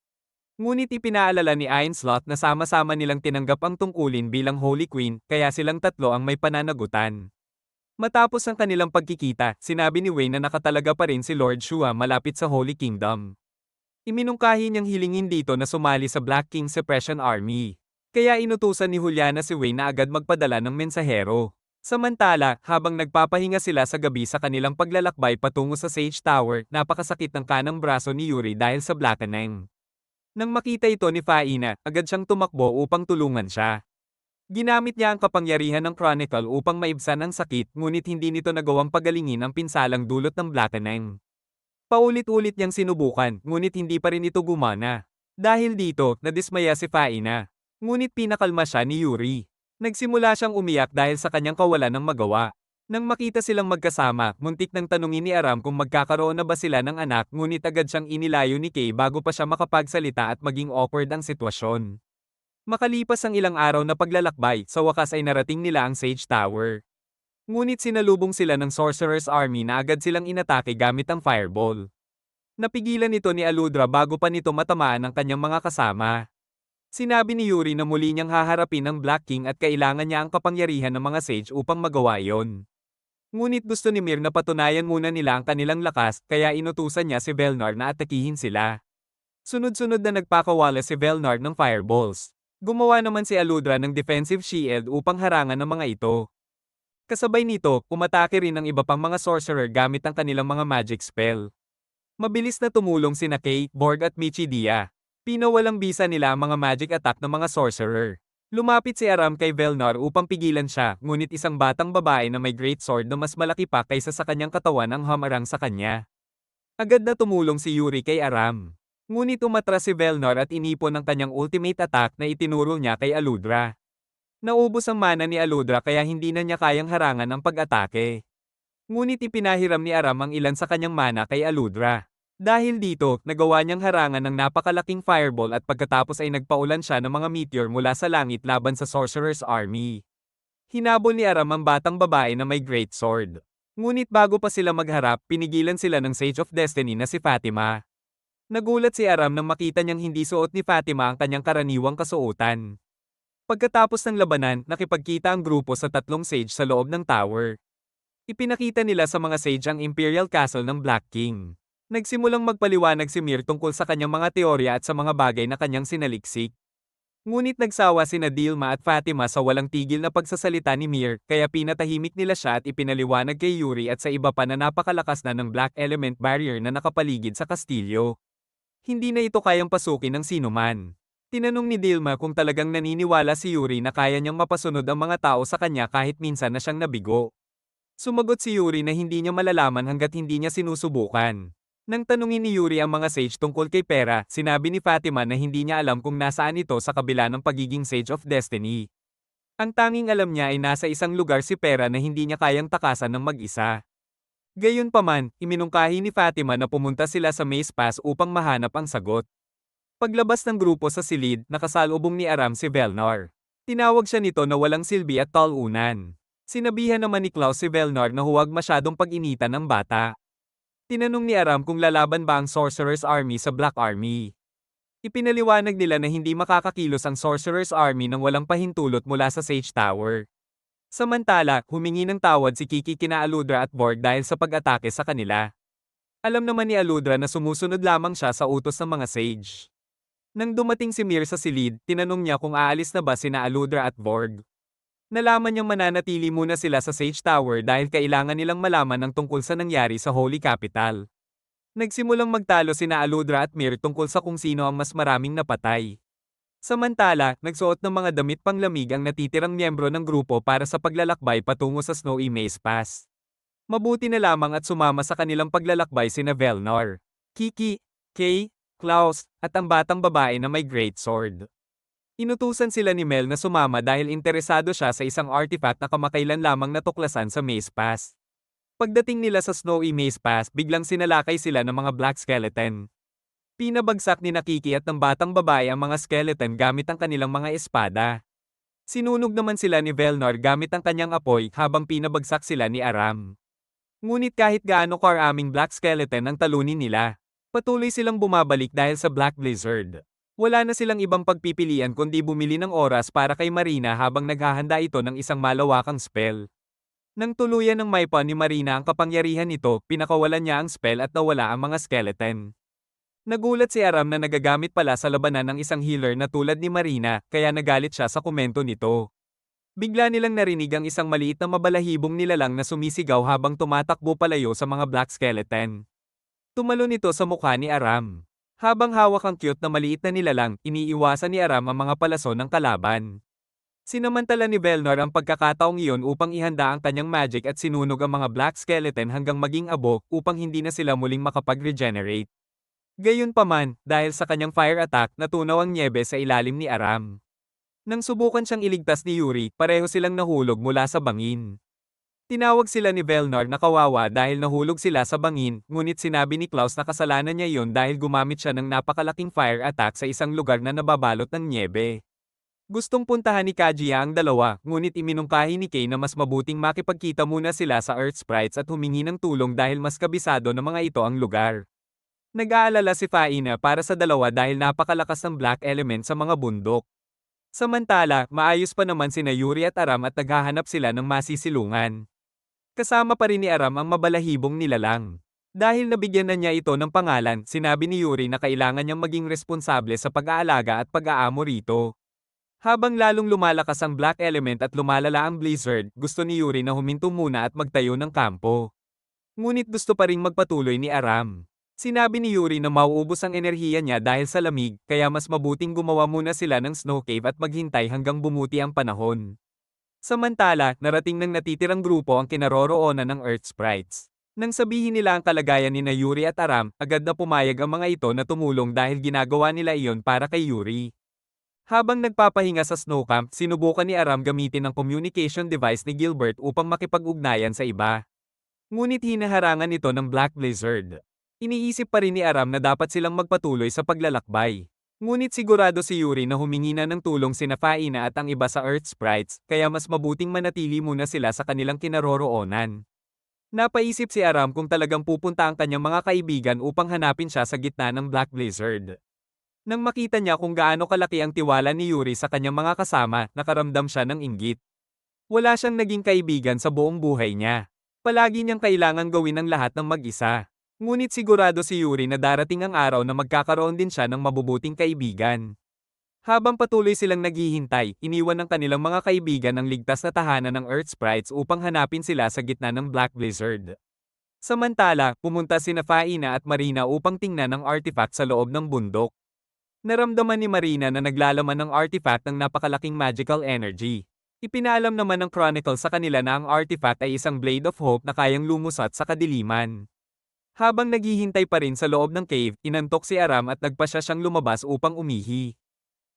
Ngunit ipinaalala ni Ainslot na sama-sama nilang tinanggap ang tungkulin bilang Holy Queen, kaya silang tatlo ang may pananagutan. Matapos ang kanilang pagkikita, sinabi ni Wayne na nakatalaga pa rin si Lord Shua malapit sa Holy Kingdom. Iminungkahi niyang hilingin dito na sumali sa Black King Suppression Army. Kaya inutusan ni Juliana si Wayne na agad magpadala ng mensahero. Samantala, habang nagpapahinga sila sa gabi sa kanilang paglalakbay patungo sa Sage Tower, napakasakit ng kanang braso ni Yuri dahil sa Blackeneng. Nang makita ito ni Faina, agad siyang tumakbo upang tulungan siya. Ginamit niya ang kapangyarihan ng Chronicle upang maibsan ang sakit, ngunit hindi nito nagawang pagalingin ang pinsalang dulot ng Blackeneng. Paulit-ulit niyang sinubukan, ngunit hindi pa rin ito gumana. Dahil dito, nadismaya si Faina. Ngunit pinakalma siya ni Yuri. Nagsimula siyang umiyak dahil sa kanyang kawalan ng magawa. Nang makita silang magkasama, muntik nang tanungin ni Aram kung magkakaroon na ba sila ng anak, ngunit agad siyang inilayo ni Kay bago pa siya makapagsalita at maging awkward ang sitwasyon. Makalipas ang ilang araw na paglalakbay, sa wakas ay narating nila ang Sage Tower. Ngunit sinalubong sila ng Sorcerer's Army na agad silang inatake gamit ang Fireball. Napigilan ito ni Aludra bago pa nito matamaan ang kanyang mga kasama. Sinabi ni Yuri na muli niyang haharapin ang Black King at kailangan niya ang kapangyarihan ng mga Sage upang magawa iyon. Ngunit gusto ni Mir na patunayan muna nila ang kanilang lakas, kaya inutusan niya si Velnar na atakihin sila. Sunod-sunod na nagpakawala si Velnar ng fireballs. Gumawa naman si Aludra ng defensive shield upang harangan ng mga ito. Kasabay nito, umatake rin ang iba pang mga sorcerer gamit ang kanilang mga magic spell. Mabilis na tumulong sina Kay, Borg at Michidia. Pinawalang bisa nila ang mga magic attack ng mga sorcerer. Lumapit si Aram kay Velnar upang pigilan siya, ngunit isang batang babae na may great sword na mas malaki pa kaysa sa kanyang katawan ang hamarang sa kanya. Agad na tumulong si Yuri kay Aram. Ngunit umatras si Velnar at inipon ang kanyang ultimate attack na itinuro niya kay Aludra. Naubos ang mana ni Aludra kaya hindi na niya kayang harangan ang pag-atake. Ngunit ipinahiram ni Aram ang ilan sa kanyang mana kay Aludra. Dahil dito, nagawa niyang harangan ng napakalaking fireball at pagkatapos ay nagpaulan siya ng mga meteor mula sa langit laban sa Sorcerer's Army. Hinabol ni Aram ang batang babae na may great sword. Ngunit bago pa sila magharap, pinigilan sila ng Sage of Destiny na si Fatima. Nagulat si Aram nang makita niyang hindi suot ni Fatima ang kanyang karaniwang kasuotan. Pagkatapos ng labanan, nakipagkita ang grupo sa tatlong Sage sa loob ng tower. Ipinakita nila sa mga Sage ang Imperial Castle ng Black King. Nagsimulang magpaliwanag si Mir tungkol sa kanyang mga teorya at sa mga bagay na kanyang sinaliksik. Ngunit nagsawa sina Dilma at Fatima sa walang tigil na pagsasalita ni Mir, kaya pinatahimik nila siya at ipinaliwanag kay Yuri at sa iba pa na napakalakas na ng Black Element Barrier na nakapaligid sa kastilyo. Hindi na ito kayang pasukin ng sinuman. Tinanong ni Dilma kung talagang naniniwala si Yuri na kaya niyang mapasunod ang mga tao sa kanya kahit minsan na siyang nabigo. Sumagot si Yuri na hindi niya malalaman hanggat hindi niya sinusubukan. Nang tanungin ni Yuri ang mga Sage tungkol kay Pera, sinabi ni Fatima na hindi niya alam kung nasaan ito sa kabila ng pagiging Sage of Destiny. Ang tanging alam niya ay nasa isang lugar si Pera na hindi niya kayang takasan ng mag-isa. Gayunpaman, iminungkahi ni Fatima na pumunta sila sa Maze Pass upang mahanap ang sagot. Paglabas ng grupo sa silid, nakasalubong ni Aram si Velnar. Tinawag siya nito na walang silbi at talunan. Sinabihan naman ni Klaus si Velnar na huwag masyadong pag-initan ng bata. Tinanong ni Aram kung lalaban ba ang Sorcerer's Army sa Black Army. Ipinaliwanag nila na hindi makakakilos ang Sorcerer's Army nang walang pahintulot mula sa Sage Tower. Samantala, humingi ng tawad si Kiki kina Aludra at Borg dahil sa pag-atake sa kanila. Alam naman ni Aludra na sumusunod lamang siya sa utos ng mga Sage. Nang dumating si Mir sa silid, tinanong niya kung aalis na ba sina Aludra at Borg. Nalaman niyang mananatili muna sila sa Sage Tower dahil kailangan nilang malaman ang tungkol sa nangyari sa Holy Capital. Nagsimulang magtalo sina Aludra at Mir tungkol sa kung sino ang mas maraming napatay. Samantala, nagsuot ng mga damit panglamig ang natitirang miyembro ng grupo para sa paglalakbay patungo sa Snowy Maze Pass. Mabuti na lamang at sumama sa kanilang paglalakbay sina Velnar, Kiki, Kay, Klaus, at ang batang babae na may great sword. Inutusan sila ni Mel na sumama dahil interesado siya sa isang artifact na kamakailan lamang natuklasan sa Maze Pass. Pagdating nila sa Snowy Maze Pass, biglang sinalakay sila ng mga Black Skeleton. Pinabagsak ni Nakiki at ng batang babae ang mga skeleton gamit ang kanilang mga espada. Sinunog naman sila ni Velnar gamit ang kanyang apoy habang pinabagsak sila ni Aram. Ngunit kahit gaano karaming Black Skeleton ang talunin nila, patuloy silang bumabalik dahil sa Black Blizzard. Wala na silang ibang pagpipilian kundi bumili ng oras para kay Marina habang naghahanda ito ng isang malawakang spell. Nang tuluyan ng maipa ni Marina ang kapangyarihan nito, pinakawalan niya ang spell at nawala ang mga skeleton. Nagulat si Aram na nagagamit pala sa labanan ng isang healer na tulad ni Marina, kaya nagalit siya sa komento nito. Bigla nilang narinig ang isang maliit na mabalahibong nilalang na sumisigaw habang tumatakbo palayo sa mga black skeleton. Tumalon ito sa mukha ni Aram. Habang hawak ang cute na maliit na nilalang, iniiwasan ni Aram ang mga palason ng kalaban. Sinamantala ni Velnor ang pagkakataong iyon upang ihanda ang kanyang magic at sinunog ang mga black skeleton hanggang maging abo upang hindi na sila muling makapag-regenerate. Gayunpaman, dahil sa kanyang fire attack, natunaw ang niebe sa ilalim ni Aram. Nang subukan siyang iligtas ni Yuri, pareho silang nahulog mula sa bangin. Tinawag sila ni Velnor na kawawa dahil nahulog sila sa bangin, ngunit sinabi ni Klaus na kasalanan niya iyon dahil gumamit siya ng napakalaking fire attack sa isang lugar na nababalot ng niebe. Gustong puntahan ni Kajiya ang dalawa, ngunit iminungkahi ni Kay na mas mabuting makipagkita muna sila sa Earth Sprites at humingi ng tulong dahil mas kabisado ng mga ito ang lugar. Nag-aalala si Faina para sa dalawa dahil napakalakas ng black element sa mga bundok. Samantala, maayos pa naman sina Yuri at Aram at naghahanap sila ng masisilungan. Kasama pa rin ni Aram ang mabalahibong nilalang. Dahil nabigyan na niya ito ng pangalan, sinabi ni Yuri na kailangan niyang maging responsable sa pag-aalaga at pag-aamo rito. Habang lalong lumalakas ang black element at lumalala ang blizzard, gusto ni Yuri na huminto muna at magtayo ng kampo. Ngunit gusto pa ring magpatuloy ni Aram. Sinabi ni Yuri na mauubos ang enerhiya niya dahil sa lamig, kaya mas mabuting gumawa muna sila ng snow cave at maghintay hanggang bumuti ang panahon. Samantala, narating ng natitirang grupo ang kinaroroonan ng Earth Sprites. Nang sabihin nila ang kalagayan ni na Yuri at Aram, agad na pumayag ang mga ito na tumulong dahil ginagawa nila iyon para kay Yuri. Habang nagpapahinga sa snow camp, sinubukan ni Aram gamitin ang communication device ni Gilbert upang makipag-ugnayan sa iba. Ngunit hinaharangan ito ng Black Blizzard. Iniisip pa rin ni Aram na dapat silang magpatuloy sa paglalakbay. Ngunit sigurado si Yuri na humingi na ng tulong sina Faina at ang iba sa Earth Sprites, kaya mas mabuting manatili muna sila sa kanilang kinaroroonan. Napaisip si Aram kung talagang pupunta ang kanyang mga kaibigan upang hanapin siya sa gitna ng Black Blizzard. Nang makita niya kung gaano kalaki ang tiwala ni Yuri sa kanyang mga kasama, nakaramdam siya ng inggit. Wala siyang naging kaibigan sa buong buhay niya. Palagi niyang kailangang gawin ang lahat ng mag-isa. Ngunit sigurado si Yuri na darating ang araw na magkakaroon din siya ng mabubuting kaibigan. Habang patuloy silang naghihintay, iniwan ng kanilang mga kaibigan ang ligtas na tahanan ng Earth Sprites upang hanapin sila sa gitna ng Black Blizzard. Samantala, pumunta sina Faina at Marina upang tingnan ang artifact sa loob ng bundok. Naramdaman ni Marina na naglalaman ng artifact ng napakalaking magical energy. Ipinaalam naman ng Chronicle sa kanila na ang artifact ay isang Blade of Hope na kayang lumusat sa kadiliman. Habang naghihintay pa rin sa loob ng cave, inantok si Aram at nagpasya siyang lumabas upang umihi.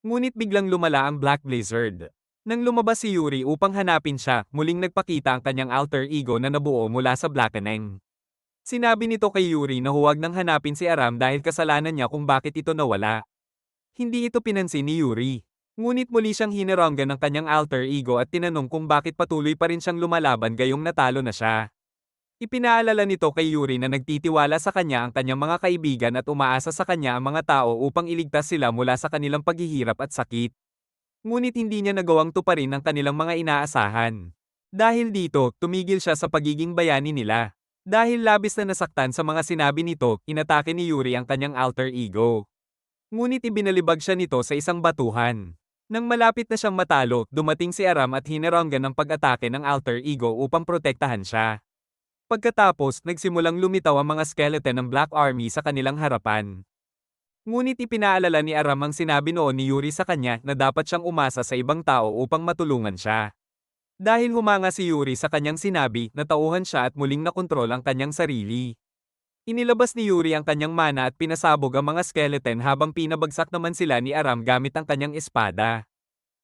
Ngunit biglang lumala ang Black Blizzard. Nang lumabas si Yuri upang hanapin siya, muling nagpakita ang kanyang alter ego na nabuo mula sa Blackening. Sinabi nito kay Yuri na huwag nang hanapin si Aram dahil kasalanan niya kung bakit ito nawala. Hindi ito pinansin ni Yuri. Ngunit muli siyang hinaranggan ng kanyang alter ego at tinanong kung bakit patuloy pa rin siyang lumalaban gayong natalo na siya. Ipinaalala nito kay Yuri na nagtitiwala sa kanya ang kanyang mga kaibigan at umaasa sa kanya ang mga tao upang iligtas sila mula sa kanilang paghihirap at sakit. Ngunit hindi niya nagawang tuparin ang kanilang mga inaasahan. Dahil dito, tumigil siya sa pagiging bayani nila. Dahil labis na nasaktan sa mga sinabi nito, inatake ni Yuri ang kanyang alter ego. Ngunit ibinalibag siya nito sa isang batuhan. Nang malapit na siyang matalo, dumating si Aram at hinaranggan ng pag-atake ng alter ego upang protektahan siya. Pagkatapos, nagsimulang lumitaw ang mga skeleton ng Black Army sa kanilang harapan. Ngunit ipinaalala ni Aram ang sinabi noon ni Yuri sa kanya na dapat siyang umasa sa ibang tao upang matulungan siya. Dahil humanga si Yuri sa kanyang sinabi, natauhan siya at muling nakontrol ang kanyang sarili. Inilabas ni Yuri ang kanyang mana at pinasabog ang mga skeleton habang pinabagsak naman sila ni Aram gamit ang kanyang espada.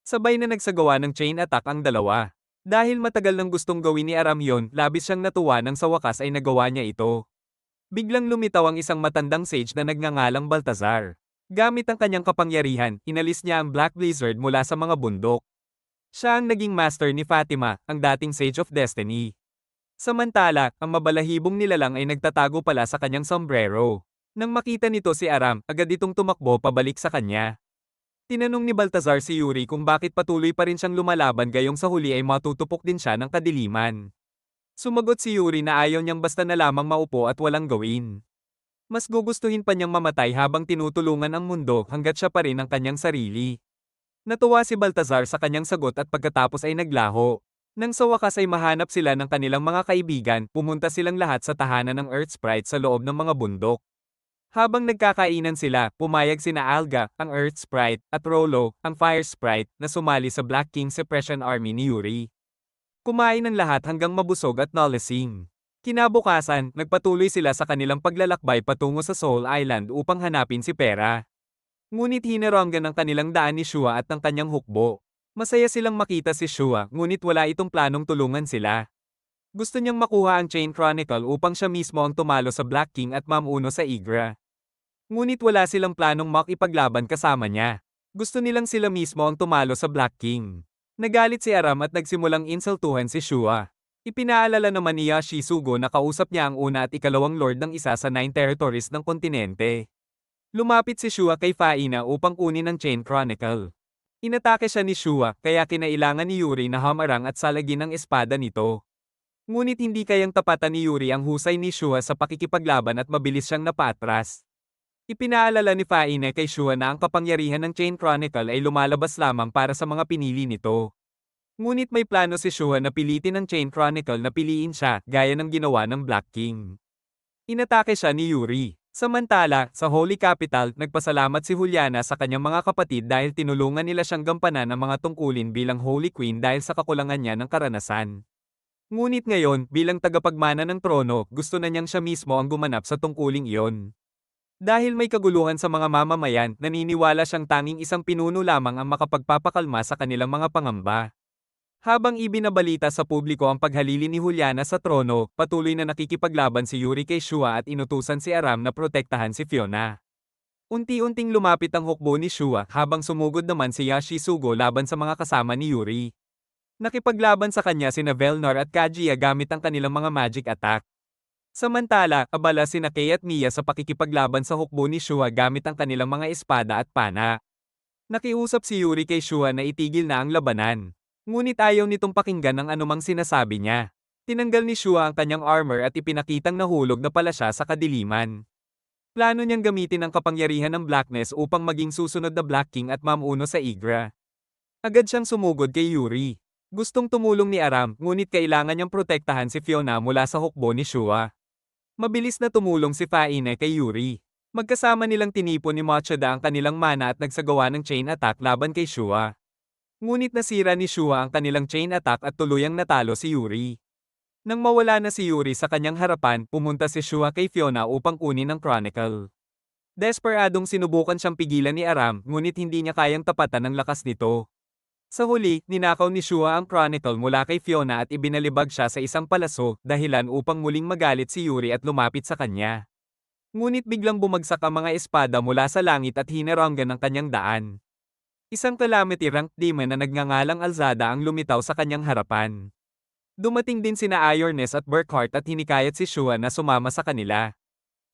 Sabay na nagsagawa ng chain attack ang dalawa. Dahil matagal nang gustong gawin ni Aram yon, labis siyang natuwa nang sa wakas ay nagawa niya ito. Biglang lumitaw ang isang matandang sage na nagngangalang Baltazar. Gamit ang kanyang kapangyarihan, inalis niya ang Black Blizzard mula sa mga bundok. Siya ang naging master ni Fatima, ang dating Sage of Destiny. Samantala, ang mabalahibong nilalang ay nagtatago pala sa kanyang sombrero. Nang makita nito si Aram, agad itong tumakbo pabalik sa kanya. Tinanong ni Baltazar si Yuri kung bakit patuloy pa rin siyang lumalaban gayong sa huli ay matutupok din siya ng kadiliman. Sumagot si Yuri na ayaw niyang basta na lamang maupo at walang gawin. Mas gugustuhin pa niyang mamatay habang tinutulungan ang mundo hanggat siya pa rin ang kanyang sarili. Natuwa si Baltazar sa kanyang sagot at pagkatapos ay naglaho. Nang sa wakas ay mahanap sila ng kanilang mga kaibigan, pumunta silang lahat sa tahanan ng Earth Sprite sa loob ng mga bundok. Habang nagkakainan sila, pumayag sina Alga, ang Earth Sprite, at Rolo, ang Fire Sprite, na sumali sa Black King Suppression Army ni Yuri. Kumain ng lahat hanggang mabusog at nalasing. Kinabukasan, nagpatuloy sila sa kanilang paglalakbay patungo sa Soul Island upang hanapin si Pera. Ngunit hinaranggan ng kanilang daan ni Shua at ng kanyang hukbo. Masaya silang makita si Shua, ngunit wala itong planong tulungan sila. Gusto niyang makuha ang Chain Chronicle upang siya mismo ang tumalo sa Black King at mamuno sa Igra. Ngunit wala silang planong makipaglaban kasama niya. Gusto nilang sila mismo ang tumalo sa Black King. Nagalit si Aram at nagsimulang insultuhan si Shua. Ipinaalala naman ni Yashisugo na kausap niya ang una at ikalawang lord ng isa sa 9 territories ng kontinente. Lumapit si Shua kay Faina upang kunin ang Chain Chronicle. Inatake siya ni Shua, kaya kinailangan ni Yuri na hamarang at salagin ang espada nito. Ngunit hindi kayang tapatan ni Yuri ang husay ni Shua sa pakikipaglaban at mabilis siyang napatras. Ipinaalala ni Faina kay Shua na ang kapangyarihan ng Chain Chronicle ay lumalabas lamang para sa mga pinili nito. Ngunit may plano si Shua na pilitin ng Chain Chronicle na piliin siya, gaya ng ginawa ng Black King. Inatake siya ni Yuri. Samantala, sa Holy Capital, nagpasalamat si Juliana sa kanyang mga kapatid dahil tinulungan nila siyang gampanan ang mga tungkulin bilang Holy Queen dahil sa kakulangan niya ng karanasan. Ngunit ngayon, bilang tagapagmana ng trono, gusto na niyang siya mismo ang gumanap sa tungkuling iyon. Dahil may kaguluhan sa mga mamamayan, naniniwala siyang tanging isang pinuno lamang ang makapagpapakalma sa kanilang mga pangamba. Habang ibinabalita sa publiko ang paghalili ni Juliana sa trono, patuloy na nakikipaglaban si Yuri kay Shua at inutusan si Aram na protektahan si Fiona. Unti-unting lumapit ang hukbo ni Shua habang sumugod naman si Yashisugo laban sa mga kasama ni Yuri. Nakipaglaban sa kanya sina Velnor at Kaguya gamit ang kanilang mga magic attack. Samantala, abala sina Kay at Mia sa pakikipaglaban sa hukbo ni Shua gamit ang kanilang mga espada at pana. Nakiusap si Yuri kay Shua na itigil na ang labanan. Ngunit ayaw nitong pakinggan ang anumang sinasabi niya. Tinanggal ni Shua ang kanyang armor at ipinakitang nahulog na pala siya sa kadiliman. Plano niyang gamitin ang kapangyarihan ng Blackness upang maging susunod na Black King at mamuno sa Igra. Agad siyang sumugod kay Yuri. Gustong tumulong ni Aram, ngunit kailangan niyang protektahan si Fiona mula sa hukbo ni Shua. Mabilis na tumulong si Faina kay Yuri. Magkasama nilang tinipon ni Machida ang kanilang mana at nagsagawa ng chain attack laban kay Shua. Ngunit nasira ni Shua ang kanilang chain attack at tuluyang natalo si Yuri. Nang mawala na si Yuri sa kanyang harapan, pumunta si Shua kay Fiona upang kunin ang Chronicle. Desperadong sinubukan siyang pigilan ni Aram, ngunit hindi niya kayang tapatan ang lakas nito. Sa huli, ninakaw ni Shua ang Chronicle mula kay Fiona at ibinalibag siya sa isang palaso, dahilan upang muling magalit si Yuri at lumapit sa kanya. Ngunit biglang bumagsak ang mga espada mula sa langit at hinaranggan ang kanyang daan. Isang calamity ranked demon na nagngangalang Alzada ang lumitaw sa kanyang harapan. Dumating din sina Ironess at Burkhart at hinikayat si Shua na sumama sa kanila.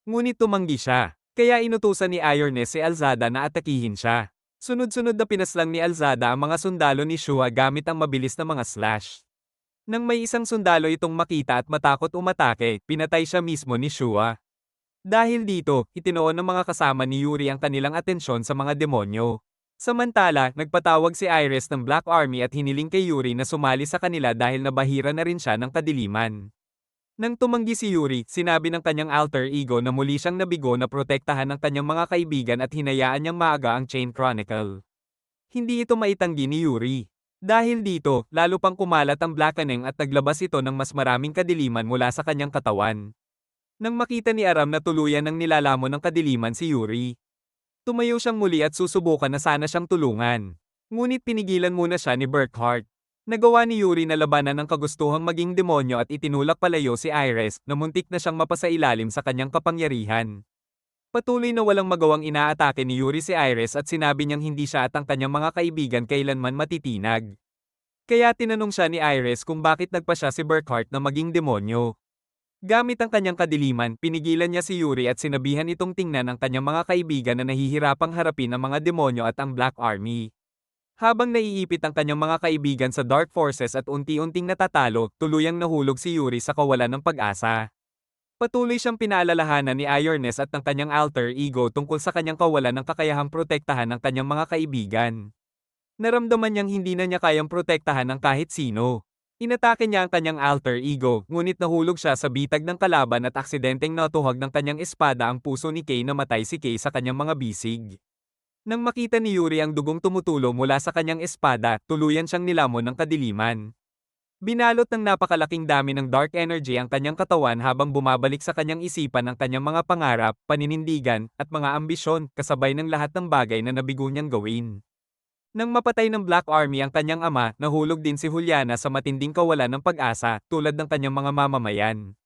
Ngunit tumanggi siya, kaya inutusan ni Ironess si Alzada na atakihin siya. Sunod-sunod na pinaslang ni Alzada ang mga sundalo ni Shua gamit ang mabilis na mga slash. Nang may isang sundalo itong makita at matakot umatake, pinatay siya mismo ni Shua. Dahil dito, itinoon ng mga kasama ni Yuri ang kanilang atensyon sa mga demonyo. Samantala, nagpatawag si Iris ng Black Army at hiniling kay Yuri na sumali sa kanila dahil nabahira na rin siya ng kadiliman. Nang tumanggi si Yuri, sinabi ng kanyang alter ego na muli siyang nabigo na protektahan ang kanyang mga kaibigan at hinayaan niyang maaga ang Chain Chronicle. Hindi ito maitanggi ni Yuri. Dahil dito, lalo pang kumalat ang Blackening at naglabas ito ng mas maraming kadiliman mula sa kanyang katawan. Nang makita ni Aram na tuluyan ng nilalamon ng kadiliman si Yuri, tumayo siyang muli at susubukan na sana siyang tulungan. Ngunit pinigilan muna siya ni Burkhart. Nagawa ni Yuri na labanan ng kagustuhang maging demonyo at itinulak palayo si Iris na muntik na siyang mapasailalim sa kanyang kapangyarihan. Patuloy na walang magawang inaatake ni Yuri si Iris at sinabi niyang hindi siya at ang kanyang mga kaibigan kailanman matitinag. Kaya tinanong siya ni Iris kung bakit nagpa siya si Burkhart na maging demonyo. Gamit ang kanyang kadiliman, pinigilan niya si Yuri at sinabihan itong tingnan ang kanyang mga kaibigan na nahihirapang harapin ang mga demonyo at ang Black Army. Habang naiipit ang kanyang mga kaibigan sa Dark Forces at unti-unting natatalo, tuluyang nahulog si Yuri sa kawalan ng pag-asa. Patuloy siyang pinaalalahanan ni Ironess at ng kanyang alter ego tungkol sa kanyang kawalan ng kakayahang protektahan ng kanyang mga kaibigan. Naramdaman niyang hindi na niya kayang protektahan ng kahit sino. Inatake niya ang kanyang alter ego, ngunit nahulog siya sa bitag ng kalaban at aksidenteng natuhag ng kanyang espada ang puso ni Kay na matay si Kay sa kanyang mga bisig. Nang makita ni Yuri ang dugong tumutulo mula sa kanyang espada, tuluyan siyang nilamon ng kadiliman. Binalot ng napakalaking dami ng dark energy ang kanyang katawan habang bumabalik sa kanyang isipan ang kanyang mga pangarap, paninindigan, at mga ambisyon, kasabay ng lahat ng bagay na nabigo niyang gawin. Nang mapatay ng Black Army ang kanyang ama, nahulog din si Juliana sa matinding kawalan ng pag-asa, tulad ng kanyang mga mamamayan.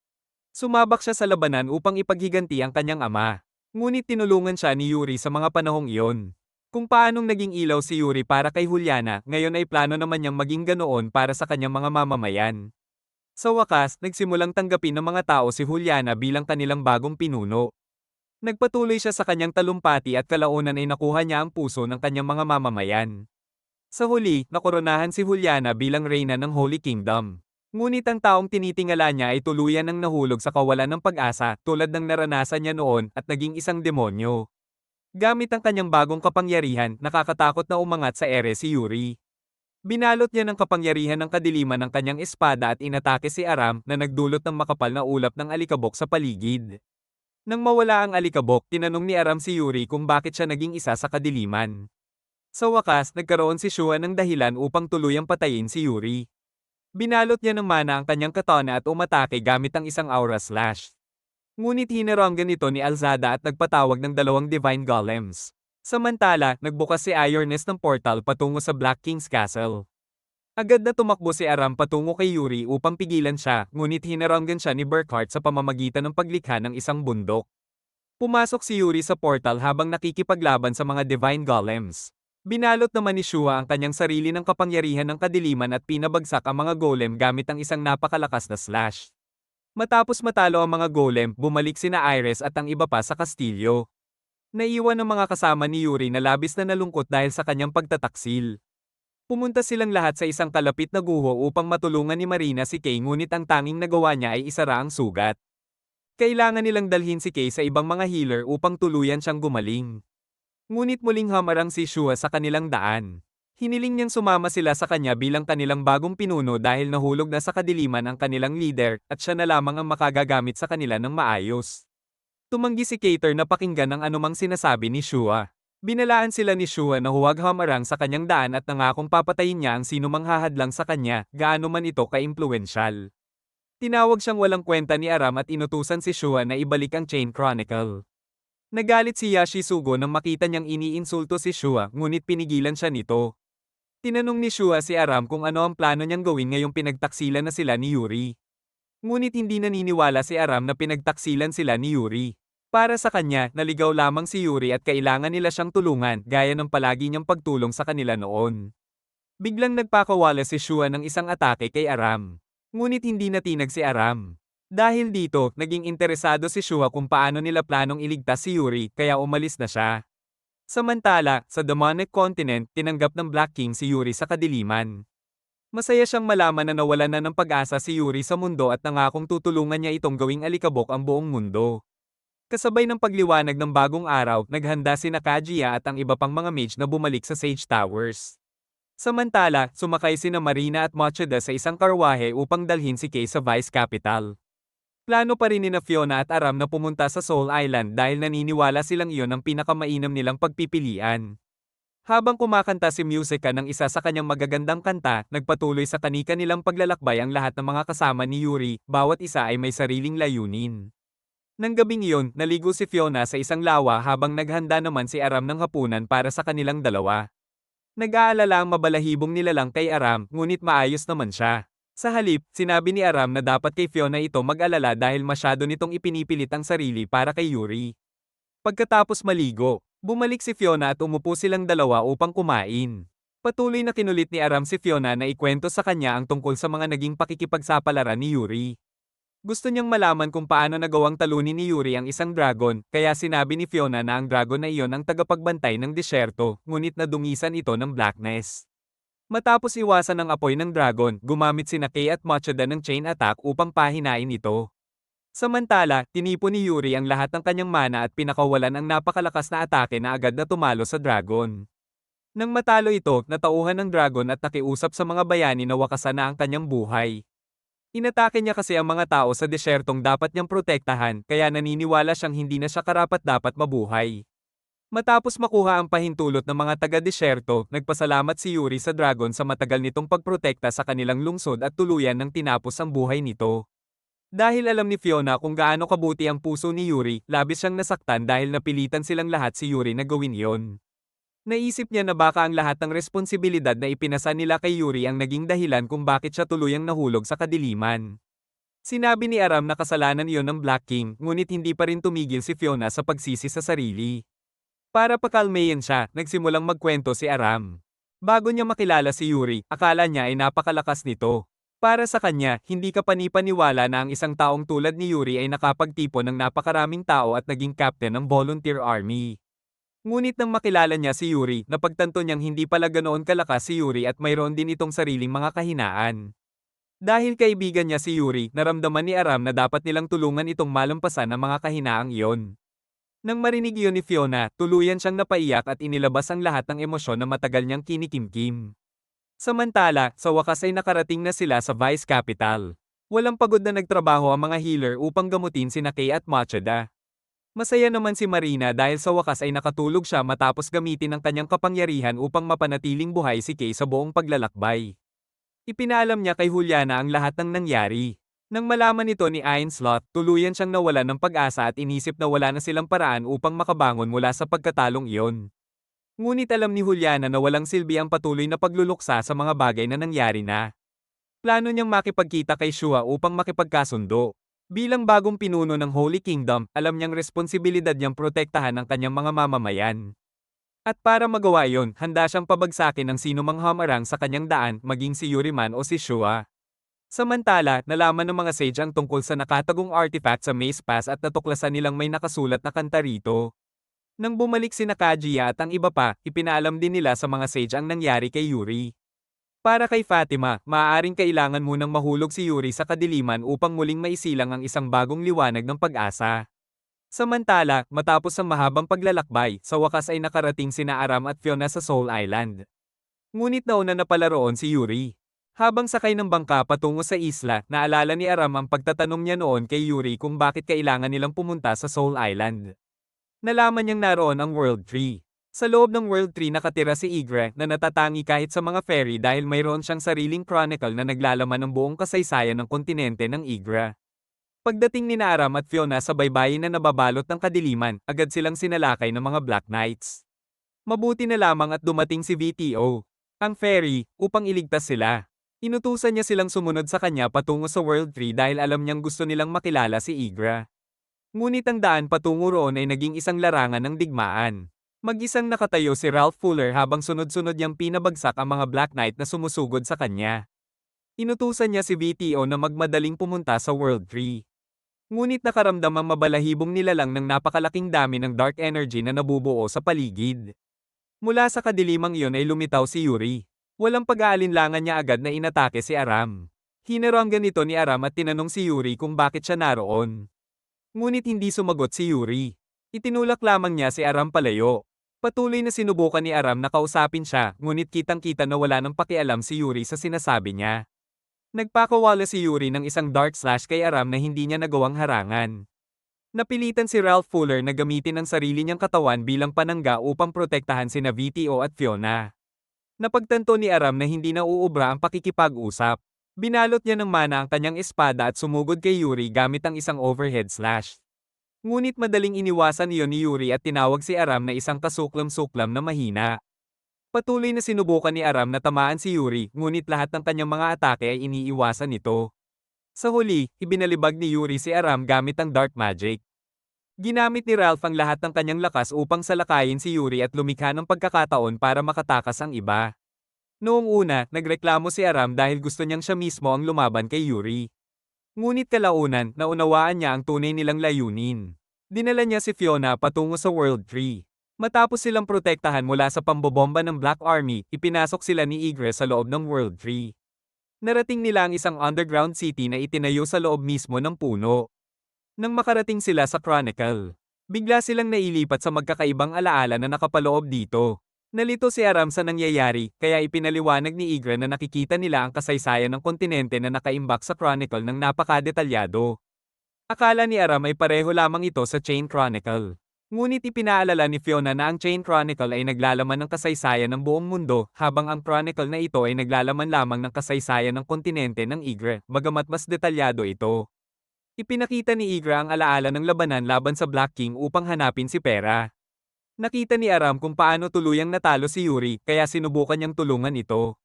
Sumabak siya sa labanan upang ipaghiganti ang kanyang ama. Ngunit tinulungan siya ni Yuri sa mga panahong iyon. Kung paanong naging ilaw si Yuri para kay Juliana, ngayon ay plano naman niyang maging ganoon para sa kanyang mga mamamayan. Sa wakas, nagsimulang tanggapin ng mga tao si Juliana bilang kanilang bagong pinuno. Nagpatuloy siya sa kanyang talumpati at kalaunan ay nakuha niya ang puso ng kanyang mga mamamayan. Sa huli, nakoronahan si Juliana bilang reyna ng Holy Kingdom. Ngunit ang taong tinitingala niya ay tuluyan ng nahulog sa kawalan ng pag-asa tulad ng naranasan niya noon at naging isang demonyo. Gamit ang kanyang bagong kapangyarihan, nakakatakot na umangat sa ere si Yuri. Binalot niya ng kapangyarihan ng kadiliman ng kanyang espada at inatake si Aram na nagdulot ng makapal na ulap ng alikabok sa paligid. Nang mawala ang alikabok, tinanong ni Aram si Yuri kung bakit siya naging isa sa kadiliman. Sa wakas, nagkaroon si Shua ng dahilan upang tuluyang patayin si Yuri. Binalot niya ng mana ang kanyang katana at umatake gamit ang isang aura slash. Ngunit hinaranggan nito ni Alzada at nagpatawag ng dalawang divine golems. Samantala, nagbukas si Ironess ng portal patungo sa Black King's Castle. Agad na tumakbo si Aram patungo kay Yuri upang pigilan siya, ngunit hinaranggan siya ni Burkhart sa pamamagitan ng paglikha ng isang bundok. Pumasok si Yuri sa portal habang nakikipaglaban sa mga divine golems. Binalot naman ni Shua ang kanyang sarili ng kapangyarihan ng kadiliman at pinabagsak ang mga golem gamit ang isang napakalakas na slash. Matapos matalo ang mga golem, bumalik sina Iris at ang iba pa sa kastilyo. Naiwan ng mga kasama ni Yuri na labis na nalungkot dahil sa kanyang pagtataksil. Pumunta silang lahat sa isang kalapit na guho upang matulungan ni Marina si Kay, ngunit ang tanging nagawa niya ay isara ang sugat. Kailangan nilang dalhin si Kay sa ibang mga healer upang tuluyan siyang gumaling. Ngunit muling hamarang si Shua sa kanilang daan. Hiniling niyang sumama sila sa kanya bilang kanilang bagong pinuno dahil nahulog na sa kadiliman ang kanilang leader at siya na lamang ang makagagamit sa kanila ng maayos. Tumanggi si Cater na pakinggan ang anumang sinasabi ni Shua. Binalaan sila ni Shua na huwag hamarang sa kanyang daan at nangakong papatayin niya ang sinumang hahadlang sa kanya, gaano man ito ka-impluensyal. Tinawag siyang walang kwenta ni Aram at inutusan si Shua na ibalik ang Chain Chronicle. Nagalit si Yashisugo nang makita niyang iniinsulto si Shua, ngunit pinigilan siya nito. Tinanong ni Shua si Aram kung ano ang plano niyang gawin ngayong pinagtaksilan na sila ni Yuri. Ngunit hindi naniniwala si Aram na pinagtaksilan sila ni Yuri. Para sa kanya, naligaw lamang si Yuri at kailangan nila siyang tulungan, gaya ng palagi niyang pagtulong sa kanila noon. Biglang nagpakawala si Shua ng isang atake kay Aram. Ngunit hindi natinag si Aram. Dahil dito, naging interesado si Shua kung paano nila planong iligtas si Yuri, kaya umalis na siya. Samantala, sa Demonic Continent, tinanggap ng Black King si Yuri sa kadiliman. Masaya siyang malaman na nawalan na ng pag-asa si Yuri sa mundo at nangakong tutulungan niya itong gawing alikabok ang buong mundo. Kasabay ng pagliwanag ng bagong araw, naghanda si Kaguya at ang iba pang mga mage na bumalik sa Sage Towers. Samantala, sumakay sina Marina at Machida sa isang karwahe upang dalhin si Kay sa Vice Capital. Plano pa rin ni Fiona at Aram na pumunta sa Soul Island dahil naniniwala silang iyon ang pinakamainam nilang pagpipilian. Habang kumakanta si Musica ng isa sa kanyang magagandang kanta, nagpatuloy sa kanika nilang paglalakbay ang lahat ng mga kasama ni Yuri, bawat isa ay may sariling layunin. Nang gabing iyon, naligo si Fiona sa isang lawa habang naghanda naman si Aram ng hapunan para sa kanilang dalawa. Nag-aalala ang mabalahibong nilalang kay Aram, ngunit maayos naman siya. Sa halip, sinabi ni Aram na dapat kay Fiona ito mag-alala dahil masyado nitong ipinipilit ang sarili para kay Yuri. Pagkatapos maligo, bumalik si Fiona at umupo silang dalawa upang kumain. Patuloy na kinulit ni Aram si Fiona na ikwento sa kanya ang tungkol sa mga naging pakikipagsapalaran ni Yuri. Gusto niyang malaman kung paano nagawang talunin ni Yuri ang isang dragon, kaya sinabi ni Fiona na ang dragon na iyon ang tagapagbantay ng disyerto, ngunit nadungisan ito ng blackness. Matapos iwasan ang apoy ng dragon, gumamit sina Kay at Machida ng chain attack upang pahinain ito. Samantala, tinipon ni Yuri ang lahat ng kanyang mana at pinakawalan ang napakalakas na atake na agad na tumalo sa dragon. Nang matalo ito, natauhan ng dragon at nakiusap sa mga bayani na wakasan na ang kanyang buhay. Inatake niya kasi ang mga tao sa desyertong dapat niyang protektahan, kaya naniniwala siyang hindi na siya karapat-dapat mabuhay. Matapos makuha ang pahintulot ng mga taga-desyerto, nagpasalamat si Yuri sa dragon sa matagal nitong pagprotekta sa kanilang lungsod at tuluyan ng tinapos ang buhay nito. Dahil alam ni Fiona kung gaano kabuti ang puso ni Yuri, labis siyang nasaktan dahil napilitan silang lahat si Yuri na gawin iyon. Naisip niya na baka ang lahat ng responsibilidad na ipinasa nila kay Yuri ang naging dahilan kung bakit siya tuluyang nahulog sa kadiliman. Sinabi ni Aram na kasalanan iyon ng Black King, ngunit hindi pa rin tumigil si Fiona sa pagsisi sa sarili. Para pakalmayin siya, nagsimulang magkwento si Aram. Bago niya makilala si Yuri, akala niya ay napakalakas nito. Para sa kanya, hindi ka panipaniwala na ang isang taong tulad ni Yuri ay nakapagtipon ng napakaraming tao at naging captain ng volunteer army. Ngunit nang makilala niya si Yuri, napagtanto niyang hindi pala ganoon kalakas si Yuri at mayroon din itong sariling mga kahinaan. Dahil kaibigan niya si Yuri, naramdaman ni Aram na dapat nilang tulungan itong malampasan ang mga kahinaang iyon. Nang marinig iyon ni Fiona, tuluyan siyang napaiyak at inilabas ang lahat ng emosyon na matagal niyang kinikimkim. Samantala, sa wakas ay nakarating na sila sa Vice Capital. Walang pagod na nagtrabaho ang mga healer upang gamutin sina Kay at Machida. Masaya naman si Marina dahil sa wakas ay nakatulog siya matapos gamitin ang kanyang kapangyarihan upang mapanatiling buhay si Kay sa buong paglalakbay. Ipinaalam niya kay Juliana ang lahat ng nangyari. Nang malaman nito ni Ainslot, tuluyan siyang nawalan ng pag-asa at inisip na wala na silang paraan upang makabangon mula sa pagkatalong iyon. Ngunit alam ni Juliana na walang silbi ang patuloy na pagluluksa sa mga bagay na nangyari na. Plano niyang makipagkita kay Shua upang makipagkasundo. Bilang bagong pinuno ng Holy Kingdom, alam niyang responsibilidad niyang protektahan ang kanyang mga mamamayan. At para magawa iyon, handa siyang pabagsakin ng sinumang hamarang sa kanyang daan, maging si Yuri man o si Shua. Samantala, nalaman ng mga sage ang tungkol sa nakatagong artifact sa Maze Pass at natuklasan nilang may nakasulat na kanta rito. Nang bumalik si Kajiya at ang iba pa, ipinaalam din nila sa mga sage ang nangyari kay Yuri. Para kay Fatima, maaaring kailangan munang mahulog si Yuri sa kadiliman upang muling maisilang ang isang bagong liwanag ng pag-asa. Samantala, matapos ang mahabang paglalakbay, sa wakas ay nakarating sina Aram at Fiona sa Soul Island. Ngunit nauna na pala roon si Yuri. Habang sakay ng bangka patungo sa isla, naalala ni Aram ang pagtatanong niya noon kay Yuri kung bakit kailangan nilang pumunta sa Soul Island. Nalaman niyang naroon ang World Tree. Sa loob ng World Tree nakatira si Ygritte na natatangi kahit sa mga fairy dahil mayroon siyang sariling chronicle na naglalaman ng buong kasaysayan ng kontinente ng Ygritte. Pagdating ni Aram at Fiona sa baybayin na nababalot ng kadiliman, agad silang sinalakay ng mga Black Knights. Mabuti na lamang at dumating si VTO, ang fairy, upang iligtas sila. Inutusan niya silang sumunod sa kanya patungo sa World Tree dahil alam niyang gusto nilang makilala si Ygritte. Ngunit ang daan patungo roon ay naging isang larangan ng digmaan. Mag-isang nakatayo si Ralph Fuller habang sunod-sunod niyang pinabagsak ang mga Black Knight na sumusugod sa kanya. Inutusan niya si VTO na magmadaling pumunta sa World Tree. Ngunit nakaramdam ang mabalahibong nilalang ng napakalaking dami ng dark energy na nabubuo sa paligid. Mula sa kadilimang iyon ay lumitaw si Yuri. Walang pag-aalinlangan niya agad na inatake si Aram. Hinaranggan nito ni Aram at tinanong si Yuri kung bakit siya naroon. Ngunit hindi sumagot si Yuri. Itinulak lamang niya si Aram palayo. Patuloy na sinubukan ni Aram na kausapin siya, ngunit kitang-kita na wala nang pakialam si Yuri sa sinasabi niya. Nagpakawala si Yuri ng isang dark slash kay Aram na hindi niya nagawang harangan. Napilitan si Ralph Fuller na gamitin ang sarili niyang katawan bilang panangga upang protektahan sina VTO at Fiona. Napagtanto ni Aram na hindi na uubra ang pakikipag-usap. Binalot niya ng mana ang kanyang espada at sumugod kay Yuri gamit ang isang overhead slash. Ngunit madaling iniwasan iyon ni Yuri at tinawag si Aram na isang kasuklam-suklam na mahina. Patuloy na sinubukan ni Aram na tamaan si Yuri, ngunit lahat ng kanyang mga atake ay iniiwasan nito. Sa huli, ibinalibag ni Yuri si Aram gamit ang dark magic. Ginamit ni Ralph ang lahat ng kanyang lakas upang salakayin si Yuri at lumikha ng pagkakataon para makatakas ang iba. Noong una, nagreklamo si Aram dahil gusto niyang siya mismo ang lumaban kay Yuri. Ngunit kalaunan, naunawaan niya ang tunay nilang layunin. Dinala niya si Fiona patungo sa World Tree. Matapos silang protektahan mula sa pambobomba ng Black Army, ipinasok sila ni Egress sa loob ng World Tree. Narating nila ang isang underground city na itinayo sa loob mismo ng puno. Nang makarating sila sa Chronicle, bigla silang nailipat sa magkakaibang alaala na nakapaloob dito. Nalito si Aram sa nangyayari, kaya ipinaliwanag ni Igra na nakikita nila ang kasaysayan ng kontinente na nakaimbak sa Chronicle ng napakadetalyado. Akala ni Aram ay pareho lamang ito sa Chain Chronicle. Ngunit ipinaalala ni Fiona na ang Chain Chronicle ay naglalaman ng kasaysayan ng buong mundo, habang ang Chronicle na ito ay naglalaman lamang ng kasaysayan ng kontinente ng Igre, bagamat mas detalyado ito. Ipinakita ni Igra ang alaala ng labanan laban sa Black King upang hanapin si Pera. Nakita ni Aram kung paano tuluyang natalo si Yuri, kaya sinubukan niyang tulungan ito.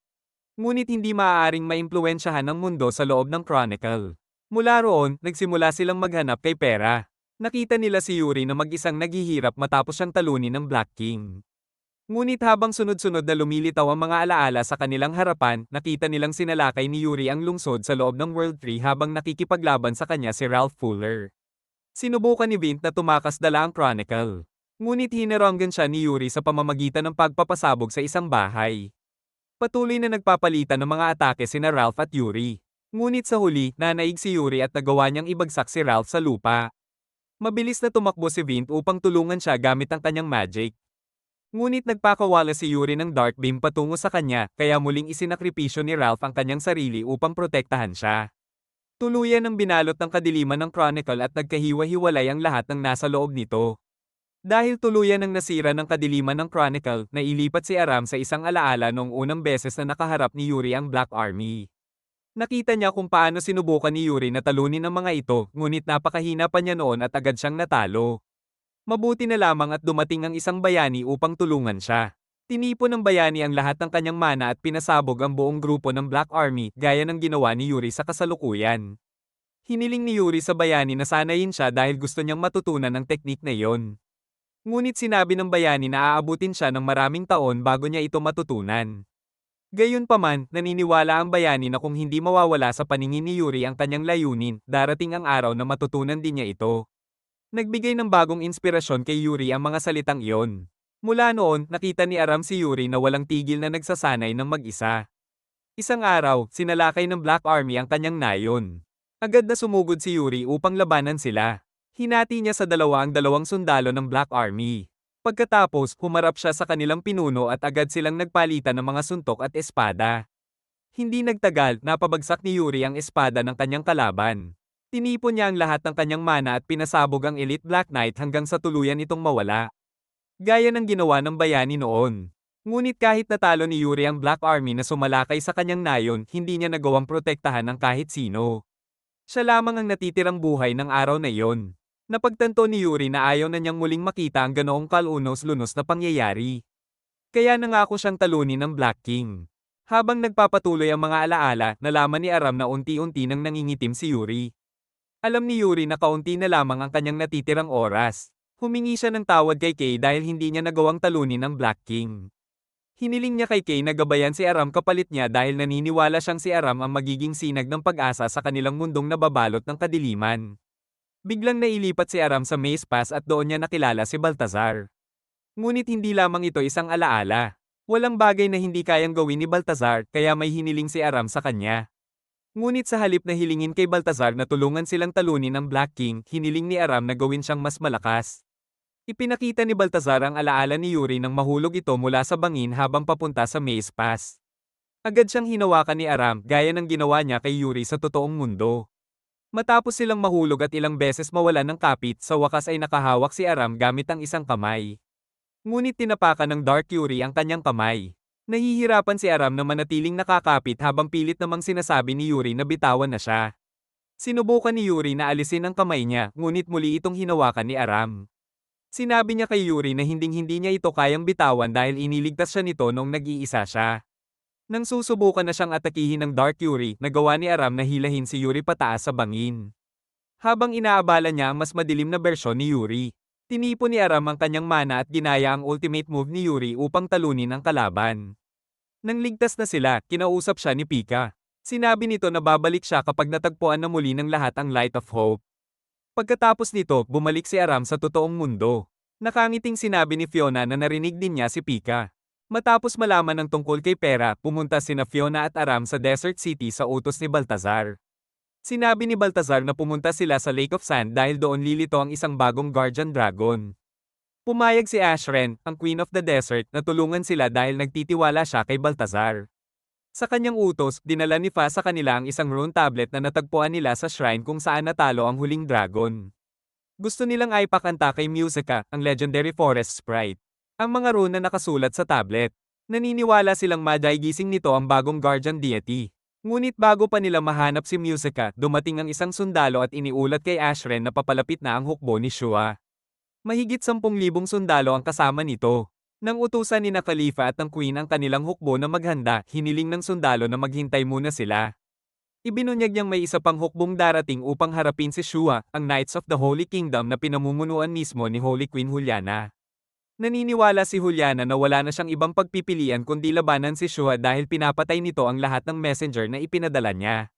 Ngunit hindi maaaring maimpluwensyahan ang mundo sa loob ng Chronicle. Mula roon, nagsimula silang maghanap kay Pera. Nakita nila si Yuri na mag-isang naghihirap matapos siyang talunin ng Black King. Ngunit habang sunod-sunod na lumilitaw ang mga alaala sa kanilang harapan, nakita nilang sinalakay ni Yuri ang lungsod sa loob ng World Tree habang nakikipaglaban sa kanya si Ralph Fuller. Sinubukan ni Vint na tumakas dala ang Chronicle. Ngunit hinaranggan siya ni Yuri sa pamamagitan ng pagpapasabog sa isang bahay. Patuloy na nagpapalitan ng mga atake sina Ralph at Yuri. Ngunit sa huli, nanaig si Yuri at nagawa niyang ibagsak si Ralph sa lupa. Mabilis na tumakbo si Vint upang tulungan siya gamit ang kanyang magic. Ngunit nagpakawala si Yuri ng Dark Beam patungo sa kanya, kaya muling isinakripisyo ni Ralph ang kanyang sarili upang protektahan siya. Tuluyan ang binalot ng kadiliman ng Chronicle at nagkahiwa-hiwalay ang lahat ng nasa loob nito. Dahil tuluyan ang nasira ng kadiliman ng Chronicle, nailipat si Aram sa isang alaala noong unang beses na nakaharap ni Yuri ang Black Army. Nakita niya kung paano sinubukan ni Yuri na talunin ang mga ito, ngunit napakahina pa niya noon at agad siyang natalo. Mabuti na lamang at dumating ang isang bayani upang tulungan siya. Tinipon ng bayani ang lahat ng kanyang mana at pinasabog ang buong grupo ng Black Army, gaya ng ginawa ni Yuri sa kasalukuyan. Hiniling ni Yuri sa bayani na sanayin siya dahil gusto niyang matutunan ang teknik na iyon. Ngunit sinabi ng bayani na aabutin siya ng maraming taon bago niya ito matutunan. Gayunpaman, naniniwala ang bayani na kung hindi mawawala sa paningin ni Yuri ang kanyang layunin, darating ang araw na matutunan din niya ito. Nagbigay ng bagong inspirasyon kay Yuri ang mga salitang iyon. Mula noon, nakita ni Aram si Yuri na walang tigil na nagsasanay ng mag-isa. Isang araw, sinalakay ng Black Army ang kanyang nayon. Agad na sumugod si Yuri upang labanan sila. Hinati niya sa dalawa ang dalawang sundalo ng Black Army. Pagkatapos, humarap siya sa kanilang pinuno at agad silang nagpalitan ng mga suntok at espada. Hindi nagtagal, napabagsak ni Yuri ang espada ng kanyang kalaban. Tinipon niya ang lahat ng kanyang mana at pinasabog ang Elite Black Knight hanggang sa tuluyan itong mawala. Gaya ng ginawa ng bayani noon. Ngunit kahit natalo ni Yuri ang Black Army na sumalakay sa kanyang nayon, hindi niya nagawang protektahan ng kahit sino. Siya lamang ang natitirang buhay ng araw na iyon. Napagtanto ni Yuri na ayaw na niyang muling makita ang ganoong kalunos-lunos na pangyayari. Kaya nangako siyang talunin ng Black King. Habang nagpapatuloy ang mga alaala, nalaman ni Aram na unti-unti nang nangingitim si Yuri. Alam ni Yuri na kaunti na lamang ang kanyang natitirang oras. Humingi siya ng tawad kay Kay dahil hindi niya nagawang talunin ang Black King. Hiniling niya kay Kay na gabayan si Aram kapalit niya dahil naniniwala siyang si Aram ang magiging sinag ng pag-asa sa kanilang mundong nababalot ng kadiliman. Biglang nailipat si Aram sa Maze Pass at doon niya nakilala si Baltazar. Ngunit hindi lamang ito isang alaala. Walang bagay na hindi kayang gawin ni Baltazar, kaya may hiniling si Aram sa kanya. Ngunit sa halip na hilingin kay Baltazar na tulungan silang talunin ng Black King, hiniling ni Aram na gawin siyang mas malakas. Ipinakita ni Baltazar ang alaala ni Yuri nang mahulog ito mula sa bangin habang papunta sa Maze Pass. Agad siyang hinawakan ni Aram, gaya ng ginawa niya kay Yuri sa totoong mundo. Matapos silang mahulog at ilang beses mawalan ng kapit, sa wakas ay nakahawak si Aram gamit ang isang kamay. Ngunit tinapakan ng Dark Yuri ang kanyang kamay. Nahihirapan si Aram na manatiling nakakapit habang pilit namang sinasabi ni Yuri na bitawan na siya. Sinubukan ni Yuri na alisin ang kamay niya, ngunit muli itong hinawakan ni Aram. Sinabi niya kay Yuri na hinding-hindi niya ito kayang bitawan dahil iniligtas siya nito noong nag-iisa siya. Nang susubukan na siyang atakihin ng Dark Yuri, nagawa ni Aram na hilahin si Yuri pataas sa bangin. Habang inaabala niya ang mas madilim na bersyon ni Yuri, tinipon ni Aram ang kanyang mana at ginaya ang ultimate move ni Yuri upang talunin ang kalaban. Nang ligtas na sila, kinausap siya ni Pika. Sinabi nito na babalik siya kapag natagpuan na muli ng lahat ang Light of Hope. Pagkatapos nito, bumalik si Aram sa totoong mundo. Nakangiting sinabi ni Fiona na narinig din niya si Pika. Matapos malaman ng tungkol kay Pera, pumunta sina Fiona at Aram sa Desert City sa utos ni Baltazar. Sinabi ni Baltazar na pumunta sila sa Lake of Sand dahil doon lilito ang isang bagong Guardian Dragon. Pumayag si Ashren, ang Queen of the Desert, na tulungan sila dahil nagtitiwala siya kay Baltazar. Sa kanyang utos, dinala ni Fa sa kanila ang isang rune tablet na natagpuan nila sa shrine kung saan natalo ang huling dragon. Gusto nilang aipakanta kay Musica, ang legendary forest sprite. Ang mga rune na nakasulat sa tablet. Naniniwala silang madigising nito ang bagong guardian deity. Ngunit bago pa nila mahanap si Musica, dumating ang isang sundalo at iniulat kay Ashren na papalapit na ang hukbo ni Shua. Mahigit 10,000 sundalo ang kasama nito. Nang utusan ni na Khalifa at ng Queen ang kanilang hukbo na maghanda, hiniling ng sundalo na maghintay muna sila. Ibinunyag niyang may isa pang hukbong darating upang harapin si Shua, ang Knights of the Holy Kingdom na pinamumunuan mismo ni Holy Queen Juliana. Naniniwala si Juliana na wala na siyang ibang pagpipilian kundi labanan si Shua dahil pinapatay nito ang lahat ng messenger na ipinadala niya.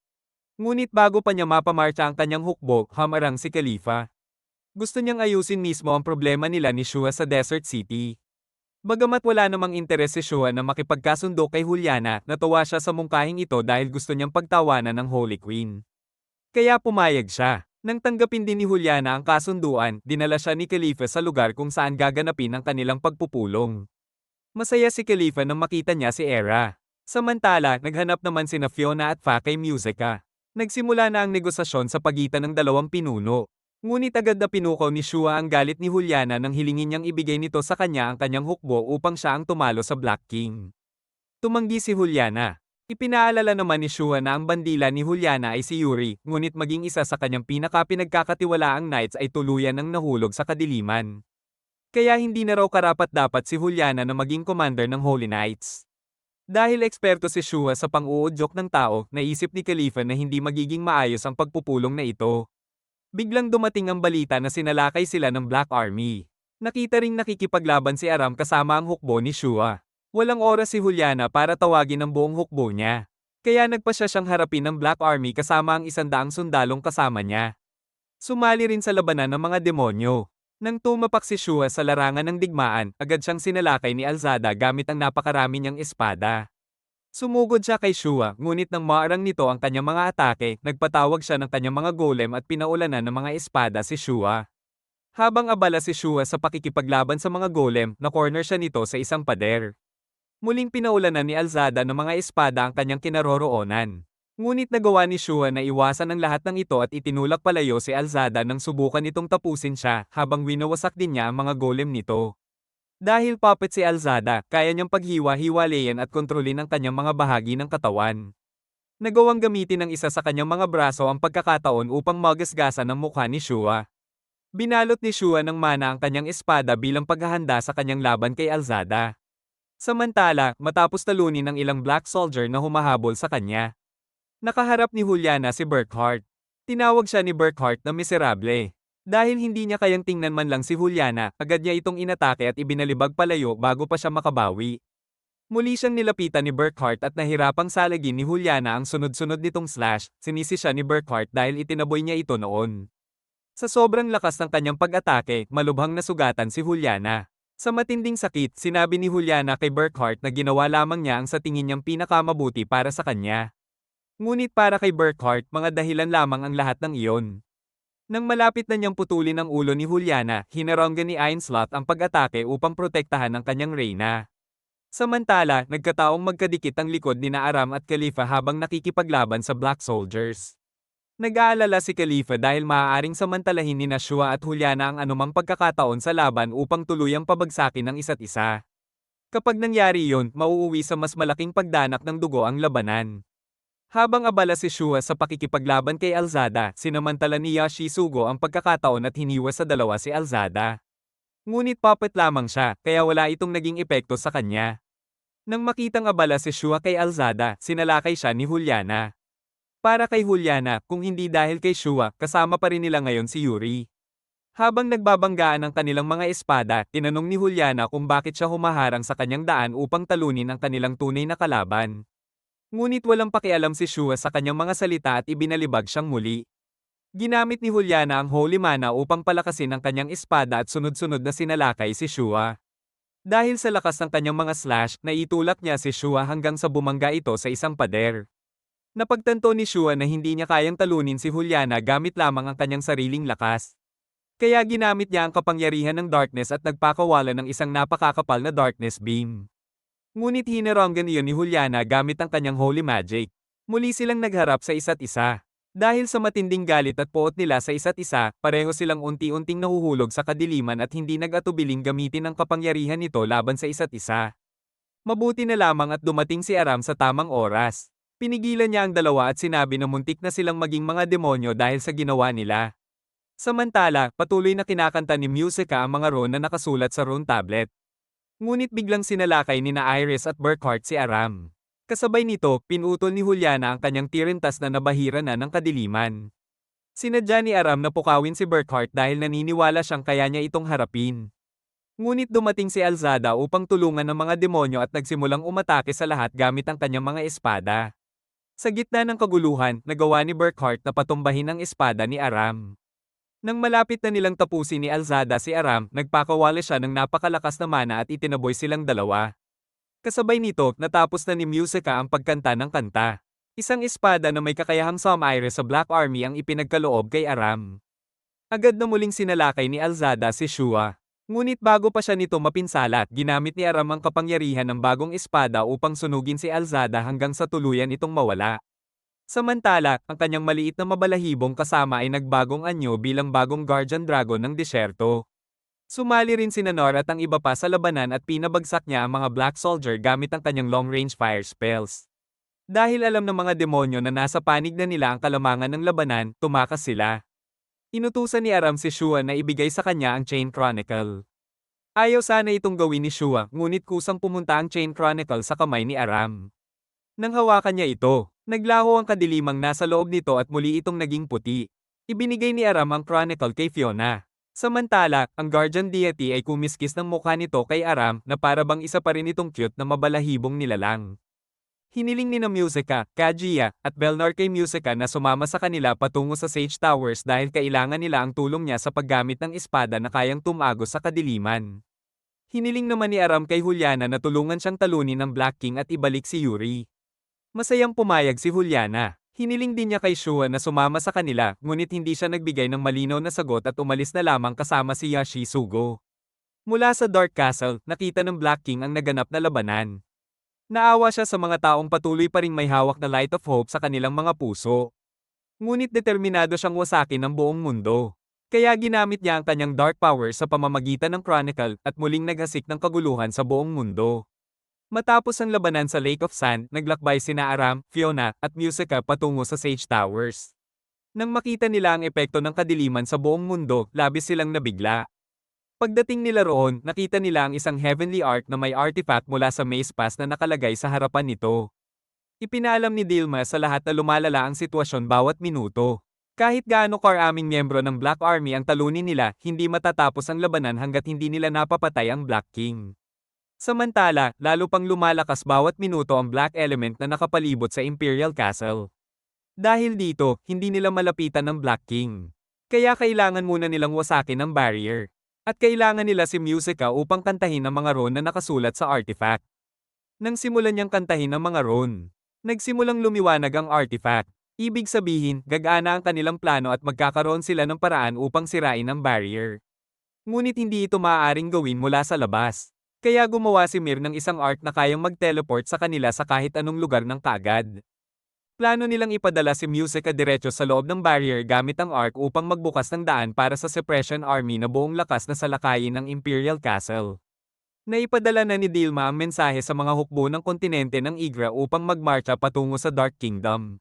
Ngunit bago pa niya mapamarcha ang kanyang hukbo, hamarang si Khalifa. Gusto niyang ayusin mismo ang problema nila ni Shua sa Desert City. Bagamat wala namang interes si Shua na makipagkasundo kay Juliana, natuwa siya sa mungkahing ito dahil gusto niyang pagtawanan ng Holy Queen. Kaya pumayag siya. Nang tanggapin din ni Juliana ang kasunduan, dinala siya ni Khalifa sa lugar kung saan gaganapin ang kanilang pagpupulong. Masaya si Khalifa nang makita niya si Era. Samantala, naghanap naman sina Fiona at Fa kay Musica. Nagsimula na ang negosasyon sa pagitan ng dalawang pinuno. Ngunit agad na pinukaw ni Shua ang galit ni Juliana nang hilingin niyang ibigay nito sa kanya ang kanyang hukbo upang siya ang tumalo sa Black King. Tumanggi si Juliana. Ipinaalala naman ni Shua na ang bandila ni Juliana ay si Yuri, ngunit maging isa sa kanyang pinakapinagkakatiwalaang knights ay tuluyan ng nahulog sa kadiliman. Kaya hindi na raw karapat-dapat si Juliana na maging commander ng Holy Knights. Dahil eksperto si Shua sa pang-uudyok ng tao, naisip ni Khalifa na hindi magiging maayos ang pagpupulong na ito. Biglang dumating ang balita na sinalakay sila ng Black Army. Nakita ring nakikipaglaban si Aram kasama ang hukbo ni Shua. Walang oras si Juliana para tawagin ang buong hukbo niya. Kaya nagpa siya siyang harapin ng Black Army kasama ang 100 sundalong kasama niya. Sumali rin sa labanan ng mga demonyo. Nang tumapak si Shua sa larangan ng digmaan, agad siyang sinalakay ni Alzada gamit ang napakarami niyang espada. Sumugod siya kay Shua, ngunit nang maarang nito ang kanyang mga atake, nagpatawag siya ng kanyang mga golem at pinaulanan ng mga espada si Shua. Habang abala si Shua sa pakikipaglaban sa mga golem, na-corner siya nito sa isang pader. Muling pinaulanan ni Alzada ng mga espada ang kanyang kinaroroonan. Ngunit nagawa ni Shua na iwasan ang lahat ng ito at itinulak palayo si Alzada nang subukan nitong tapusin siya, habang winawasak din niya ang mga golem nito. Dahil puppet si Alzada, kaya niyang paghiwa-hiwalayan at kontrolin ang kanyang mga bahagi ng katawan. Nagawang gamitin ng isa sa kanyang mga braso ang pagkakataon upang magasgasan ang mukha ni Shua. Binalot ni Shua ng mana ang kanyang espada bilang paghahanda sa kanyang laban kay Alzada. Samantala, matapos talunin ng ilang black soldier na humahabol sa kanya, nakaharap ni Juliana si Burkhart. Tinawag siya ni Burkhart na miserable. Dahil hindi niya kayang tingnan man lang si Juliana, agad niya itong inatake at ibinalibag palayo bago pa siya makabawi. Muli siyang nilapitan ni Burkhart at nahirapang salagin ni Juliana ang sunod-sunod nitong slash, sinisi siya ni Burkhart dahil itinaboy niya ito noon. Sa sobrang lakas ng kanyang pag-atake, malubhang nasugatan si Juliana. Sa matinding sakit, sinabi ni Juliana kay Burkhart na ginawa lamang niya ang sa tingin niyang pinakamabuti para sa kanya. Ngunit para kay Burkhart, mga dahilan lamang ang lahat ng iyon. Nang malapit na niyang putulin ang ulo ni Juliana, hinaranggan ni Ainslot ang pag-atake upang protektahan ang kanyang reyna. Samantala, nagkataong magkadikit ang likod ni Aram at Khalifa habang nakikipaglaban sa Black Soldiers. Nag-aalala si Khalifa dahil maaaring samantalahin ni Shua at Juliana ang anumang pagkakataon sa laban upang tuluyang pabagsakin ng isa't isa. Kapag nangyari yon, mauuwi sa mas malaking pagdanak ng dugo ang labanan. Habang abala si Shua sa pakikipaglaban kay Alzada, sinamantala ni Yashisugo ang pagkakataon at hiniwa sa dalawa si Alzada. Ngunit puppet lamang siya, kaya wala itong naging epekto sa kanya. Nang makitang abala si Shua kay Alzada, sinalakay siya ni Juliana. Para kay Juliana, kung hindi dahil kay Shua, kasama pa rin nila ngayon si Yuri. Habang nagbabanggaan ang kanilang mga espada, tinanong ni Juliana kung bakit siya humaharang sa kanyang daan upang talunin ang kanilang tunay na kalaban. Ngunit walang pakialam si Shua sa kanyang mga salita at ibinalibag siyang muli. Ginamit ni Juliana ang Holy Mana upang palakasin ang kanyang espada at sunod-sunod na sinalakay si Shua. Dahil sa lakas ng kanyang mga slash, naitulak niya si Shua hanggang sa bumangga ito sa isang pader. Napagtanto ni Shua na hindi niya kayang talunin si Juliana gamit lamang ang kanyang sariling lakas. Kaya ginamit niya ang kapangyarihan ng darkness at nagpakawala ng isang napakakapal na darkness beam. Ngunit hinaranggan iyon ni Juliana gamit ang kanyang holy magic. Muli silang nagharap sa isa't isa. Dahil sa matinding galit at poot nila sa isa't isa, pareho silang unti-unting nahuhulog sa kadiliman at hindi nag-atubiling gamitin ang kapangyarihan nito laban sa isa't isa. Mabuti na lamang at dumating si Aram sa tamang oras. Pinigilan niya ang dalawa at sinabi na muntik na silang maging mga demonyo dahil sa ginawa nila. Samantala, patuloy na kinakanta ni Musica ang mga rune na nakasulat sa rune tablet. Ngunit biglang sinalakay ni Iris at Burkhart si Aram. Kasabay nito, pinutol ni Juliana ang kanyang tirintas na nabahira na ng kadiliman. Sinadya ni Aram na pukawin si Burkhart dahil naniniwala siyang kaya niya itong harapin. Ngunit dumating si Alzada upang tulungan ng mga demonyo at nagsimulang umatake sa lahat gamit ang kanyang mga espada. Sa gitna ng kaguluhan, nagawa ni Burkhart na patumbahin ang espada ni Aram. Nang malapit na nilang tapusin ni Alzada si Aram, nagpakawala siya ng napakalakas na mana at itinaboy silang dalawa. Kasabay nito, natapos na ni Musica ang pagkanta ng kanta. Isang espada na may kakayahang sumire sa Black Army ang ipinagkaloob kay Aram. Agad na muling sinalakay ni Alzada si Shua. Ngunit bago pa siya nito mapinsalat, ginamit ni Aram ang kapangyarihan ng bagong espada upang sunugin si Alzada hanggang sa tuluyan itong mawala. Samantala, ang kanyang maliit na mabalahibong kasama ay nagbagong anyo bilang bagong Guardian Dragon ng disyerto. Sumali rin si Nanor at ang iba pa sa labanan at pinabagsak niya ang mga Black Soldier gamit ang kanyang long-range fire spells. Dahil alam ng mga demonyo na nasa panig na nila ang kalamangan ng labanan, tumakas sila. Inutusan ni Aram si Shua na ibigay sa kanya ang Chain Chronicle. Ayaw sana itong gawin ni Shua, ngunit kusang pumunta ang Chain Chronicle sa kamay ni Aram. Nang hawakan niya ito, naglaho ang kadilimang nasa loob nito at muli itong naging puti. Ibinigay ni Aram ang Chronicle kay Fiona. Samantala, ang Guardian Deity ay kumiskis ng mukha nito kay Aram na para bang isa pa rin itong cute na mabalahibong nilalang. Hiniling ni na Musica, Kaguya, at Belnar kay Musica na sumama sa kanila patungo sa Sage Towers dahil kailangan nila ang tulong niya sa paggamit ng espada na kayang tumagos sa kadiliman. Hiniling naman ni Aram kay Juliana na tulungan siyang talunin ng Black King at ibalik si Yuri. Masayang pumayag si Juliana. Hiniling din niya kay Shua na sumama sa kanila, ngunit hindi siya nagbigay ng malinaw na sagot at umalis na lamang kasama si Yashisugo. Mula sa Dark Castle, nakita ng Black King ang naganap na labanan. Naawa siya sa mga taong patuloy pa ring may hawak na Light of Hope sa kanilang mga puso. Ngunit determinado siyang wasakin ang buong mundo. Kaya ginamit niya ang kanyang dark power sa pamamagitan ng Chronicle at muling naghasik ng kaguluhan sa buong mundo. Matapos ang labanan sa Lake of Sand, naglakbay sina Aram, Fiona, at Musica patungo sa Sage Towers. Nang makita nila ang epekto ng kadiliman sa buong mundo, labis silang nabigla. Pagdating nila roon, nakita nila ang isang heavenly ark na may artifact mula sa Maze Pass na nakalagay sa harapan nito. Ipinaalam ni Dilma sa lahat na lumalala ang sitwasyon bawat minuto. Kahit gaano karaming miyembro ng Black Army ang talunin nila, hindi matatapos ang labanan hanggat hindi nila napapatay ang Black King. Samantala, lalo pang lumalakas bawat minuto ang Black Element na nakapalibot sa Imperial Castle. Dahil dito, hindi nila malapitan ng Black King. Kaya kailangan muna nilang wasakin ang barrier. At kailangan nila si Musica upang kantahin ang mga rune na nakasulat sa artifact. Nang simulan niyang kantahin ang mga rune, nagsimulang lumiwanag ang artifact. Ibig sabihin, gagana ang kanilang plano at magkakaroon sila ng paraan upang sirain ang barrier. Ngunit hindi ito maaaring gawin mula sa labas. Kaya gumawa si Mir ng isang ark na kayang mag-teleport sa kanila sa kahit anong lugar ng kaagad. Plano nilang ipadala si Musica diretso sa loob ng barrier gamit ang ark upang magbukas ng daan para sa Suppression Army na buong lakas na salakayin ng Imperial Castle. Naipadala na ni Dilma ang mensahe sa mga hukbo ng kontinente ng Igra upang magmarcha patungo sa Dark Kingdom.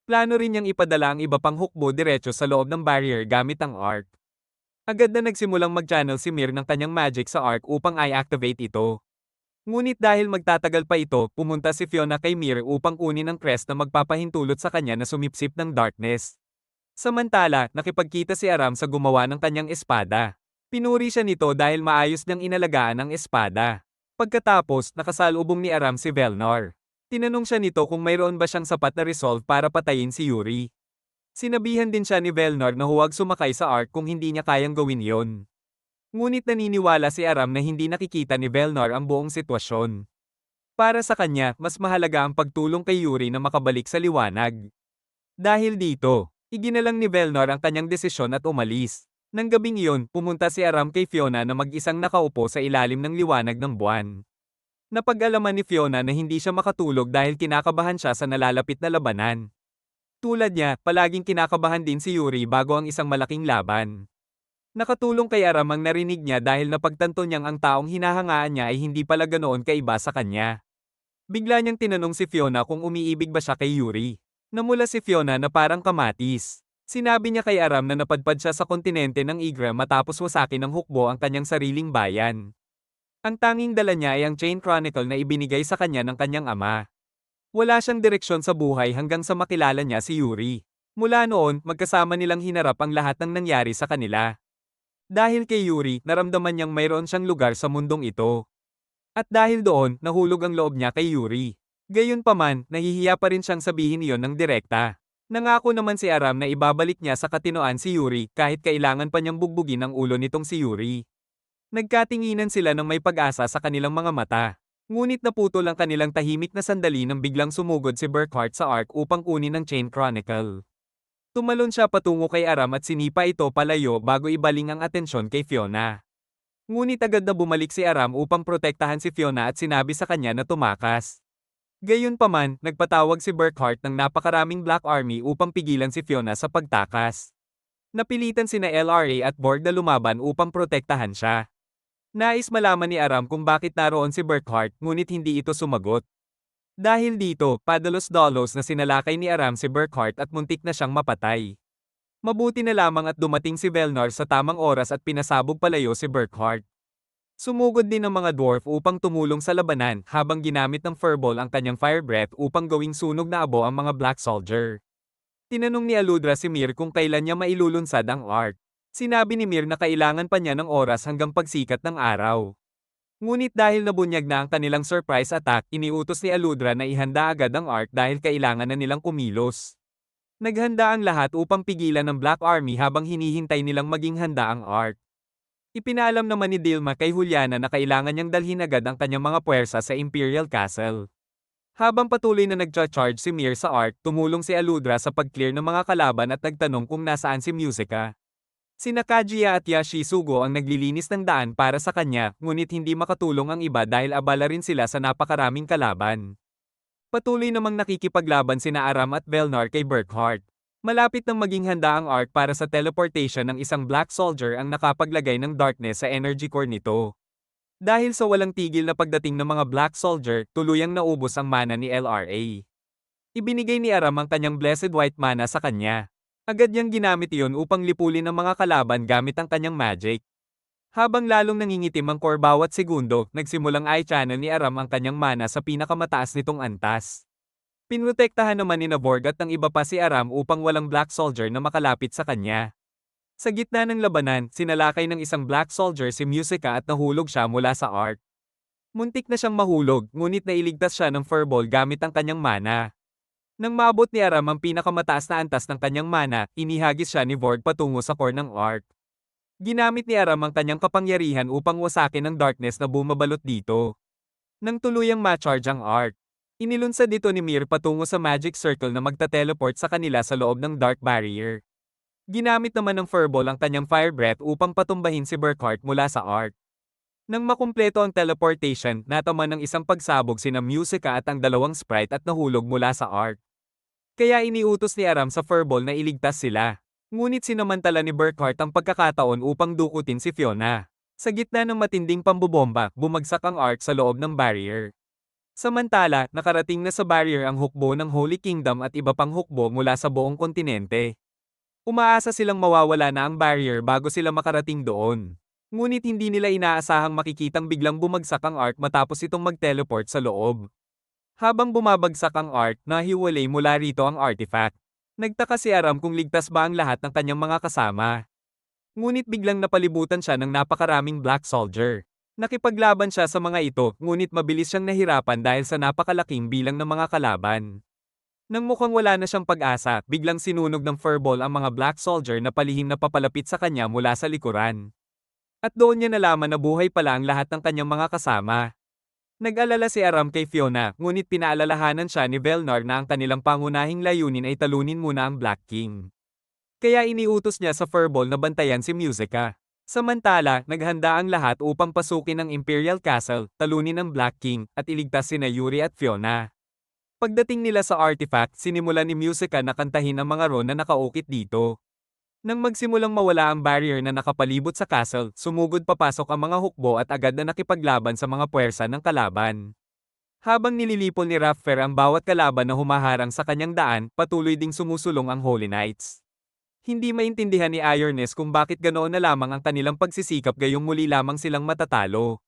Plano rin niyang ipadala ang iba pang hukbo diretso sa loob ng barrier gamit ang ark. Agad na nagsimulang mag-channel si Mir ng kanyang magic sa ark upang i-activate ito. Ngunit dahil magtatagal pa ito, pumunta si Fiona kay Mir upang kunin ang crest na magpapahintulot sa kanya na sumipsip ng darkness. Samantala, nakipagkita si Aram sa gumawa ng kanyang espada. Pinuri siya nito dahil maayos niyang inalagaan ang espada. Pagkatapos, nakasalubong ni Aram si Velnor. Tinanong siya nito kung mayroon ba siyang sapat na resolve para patayin si Yuri. Sinabihan din siya ni Velnor na huwag sumakay sa Ark kung hindi niya kayang gawin yon. Ngunit naniniwala si Aram na hindi nakikita ni Velnor ang buong sitwasyon. Para sa kanya, mas mahalaga ang pagtulong kay Yuri na makabalik sa liwanag. Dahil dito, iginalang ni Velnor ang kanyang desisyon at umalis. Nang gabing iyon, pumunta si Aram kay Fiona na mag-isang nakaupo sa ilalim ng liwanag ng buwan. Napag-alaman ni Fiona na hindi siya makatulog dahil kinakabahan siya sa nalalapit na labanan. Tulad niya, palaging kinakabahan din si Yuri bago ang isang malaking laban. Nakatulong kay Aram ang narinig niya dahil napagtanto niyang ang taong hinahangaan niya ay hindi pala ganoon kaiba sa kanya. Bigla niyang tinanong si Fiona kung umiibig ba siya kay Yuri. Namula si Fiona na parang kamatis. Sinabi niya kay Aram na napadpad siya sa kontinente ng Igra matapos wasakin ng hukbo ang kanyang sariling bayan. Ang tanging dala niya ay ang Chain Chronicle na ibinigay sa kanya ng kanyang ama. Wala siyang direksyon sa buhay hanggang sa makilala niya si Yuri. Mula noon, magkasama nilang hinarap ang lahat ng nangyari sa kanila. Dahil kay Yuri, naramdaman niyang mayroon siyang lugar sa mundong ito. At dahil doon, nahulog ang loob niya kay Yuri. Gayunpaman, nahihiya pa rin siyang sabihin iyon ng direkta. Nangako naman si Aram na ibabalik niya sa katinoan si Yuri kahit kailangan pa niyang bugbugin ang ulo nitong si Yuri. Nagkatinginan sila ng may pag-asa sa kanilang mga mata. Ngunit naputol ang kanilang tahimik na sandali nang biglang sumugod si Burkhart sa Ark upang kunin ang Chain Chronicle. Tumalon siya patungo kay Aram at sinipa ito palayo bago ibaling ang atensyon kay Fiona. Ngunit agad na bumalik si Aram upang protektahan si Fiona at sinabi sa kanya na tumakas. Gayunpaman, nagpatawag si Burkhart ng napakaraming Black Army upang pigilan si Fiona sa pagtakas. Napilitan sina LRA at Borg na lumaban upang protektahan siya. Nais malaman ni Aram kung bakit naroon si Burkhart ngunit hindi ito sumagot. Dahil dito, padalos-dalos na sinalakay ni Aram si Burkhart at muntik na siyang mapatay. Mabuti na lamang at dumating si Velnor sa tamang oras at pinasabog palayo si Burkhart. Sumugod din ang mga dwarf upang tumulong sa labanan habang ginamit ng Furball ang kanyang fire breath upang gawing sunog na abo ang mga Black Soldier. Tinanong ni Aludra si Mir kung kailan niya mailulunsad ang Ark. Sinabi ni Mir na kailangan pa niya ng oras hanggang pagsikat ng araw. Ngunit dahil nabunyag na ang kanilang surprise attack, iniutos ni Aludra na ihanda agad ang Ark dahil kailangan na nilang kumilos. Naghanda ang lahat upang pigilan ng Black Army habang hinihintay nilang maging handa ang Ark. Ipinaalam naman ni Dilma kay Juliana na kailangan niyang dalhin agad ang kanyang mga puwersa sa Imperial Castle. Habang patuloy na nagcha-charge si Mir sa Ark, tumulong si Aludra sa pag-clear ng mga kalaban at nagtanong kung nasaan si Musica. Sina Kajiya at Yashisugo ang naglilinis ng daan para sa kanya, ngunit hindi makatulong ang iba dahil abala rin sila sa napakaraming kalaban. Patuloy namang nakikipaglaban sina Aram at Velnor kay Burkhart. Malapit nang maging handa ang Ark para sa teleportation ng isang Black Soldier ang nakapaglagay ng darkness sa energy core nito. Dahil sa walang tigil na pagdating ng mga Black Soldier, tuluyang naubos ang mana ni LRA. Ibinigay ni Aram ang kanyang Blessed White Mana sa kanya. Agad niyang ginamit iyon upang lipulin ang mga kalaban gamit ang kanyang magic. Habang lalong nangingitim ang core bawat segundo, nagsimulang i-channel ni Aram ang kanyang mana sa pinakamataas nitong antas. Pinrotektahan naman ni Borg at ng iba pa si Aram upang walang Black Soldier na makalapit sa kanya. Sa gitna ng labanan, sinalakay ng isang Black Soldier si Musica at nahulog siya mula sa Ark. Muntik na siyang mahulog, ngunit nailigtas siya ng Furball gamit ang kanyang mana. Nang maabot ni Aram ang pinakamataas na antas ng kanyang mana, inihagis siya ni Borg patungo sa core ng Ark. Ginamit ni Aram ang kanyang kapangyarihan upang wasakin ang darkness na bumabalot dito. Nang tuluyang ma-charge ang Ark, inilunsad dito ni Mir patungo sa Magic Circle na magta-teleport sa kanila sa loob ng Dark Barrier. Ginamit naman ng Furball ang kanyang Fire Breath upang patumbahin si Burkhart mula sa Ark. Nang makumpleto ang teleportation, nataman ng isang pagsabog sina Musica at ang dalawang sprite at nahulog mula sa Ark. Kaya iniutos ni Aram sa Furball na iligtas sila. Ngunit sinamantala ni Burkhart ang pagkakataon upang dukutin si Fiona. Sa gitna ng matinding pambobomba, bumagsak ang Ark sa loob ng barrier. Samantala, nakarating na sa barrier ang hukbo ng Holy Kingdom at iba pang hukbo mula sa buong kontinente. Umaasa silang mawawala na ang barrier bago sila makarating doon. Ngunit hindi nila inaasahang makikitang biglang bumagsak ang Ark matapos itong mag-teleport sa loob. Habang bumabagsak ang Ark, nahiwalay mula rito ang artifact. Nagtaka si Aram kung ligtas ba ang lahat ng kanyang mga kasama. Ngunit biglang napalibutan siya ng napakaraming Black Soldier. Nakipaglaban siya sa mga ito, ngunit mabilis siyang nahirapan dahil sa napakalaking bilang ng mga kalaban. Nang mukhang wala na siyang pag-asa, biglang sinunog ng furball ang mga Black Soldier na palihim na papalapit sa kanya mula sa likuran. At doon niya nalaman na buhay pala ang lahat ng kanyang mga kasama. Nag-alala si Aram kay Fiona, ngunit pinaalalahanan siya ni Velnor na ang kanilang pangunahing layunin ay talunin muna ang Black King. Kaya iniutos niya sa furball na bantayan si Musica. Samantala, naghanda ang lahat upang pasukin ang Imperial Castle, talunin ang Black King, at iligtas sina Yuri at Fiona. Pagdating nila sa artifact, sinimulan ni Musica na kantahin ang mga ron na nakaukit dito. Nang magsimulang mawala ang barrier na nakapalibot sa castle, sumugod papasok ang mga hukbo at agad na nakipaglaban sa mga puwersa ng kalaban. Habang nililipol ni Raffer ang bawat kalaban na humaharang sa kanyang daan, patuloy ding sumusulong ang Holy Knights. Hindi maintindihan ni Ironess kung bakit ganoon na lamang ang kanilang pagsisikap gayong muli lamang silang matatalo.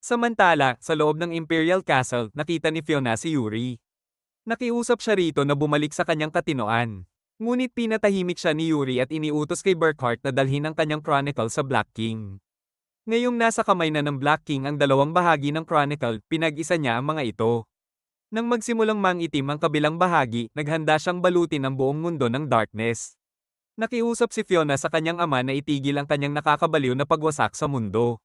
Samantala, sa loob ng Imperial Castle, nakita ni Fiona si Yuri. Nakiusap siya rito na bumalik sa kanyang katinoan. Ngunit pinatahimik siya ni Yuri at iniutos kay Burkhart na dalhin ang kanyang chronicle sa Black King. Ngayong nasa kamay na ng Black King ang dalawang bahagi ng chronicle, pinag-isa niya ang mga ito. Nang magsimulang mangitim ang kabilang bahagi, naghanda siyang balutin ang buong mundo ng darkness. Nakiusap si Fiona sa kanyang ama na itigil ang kanyang nakakabaliw na pagwasak sa mundo.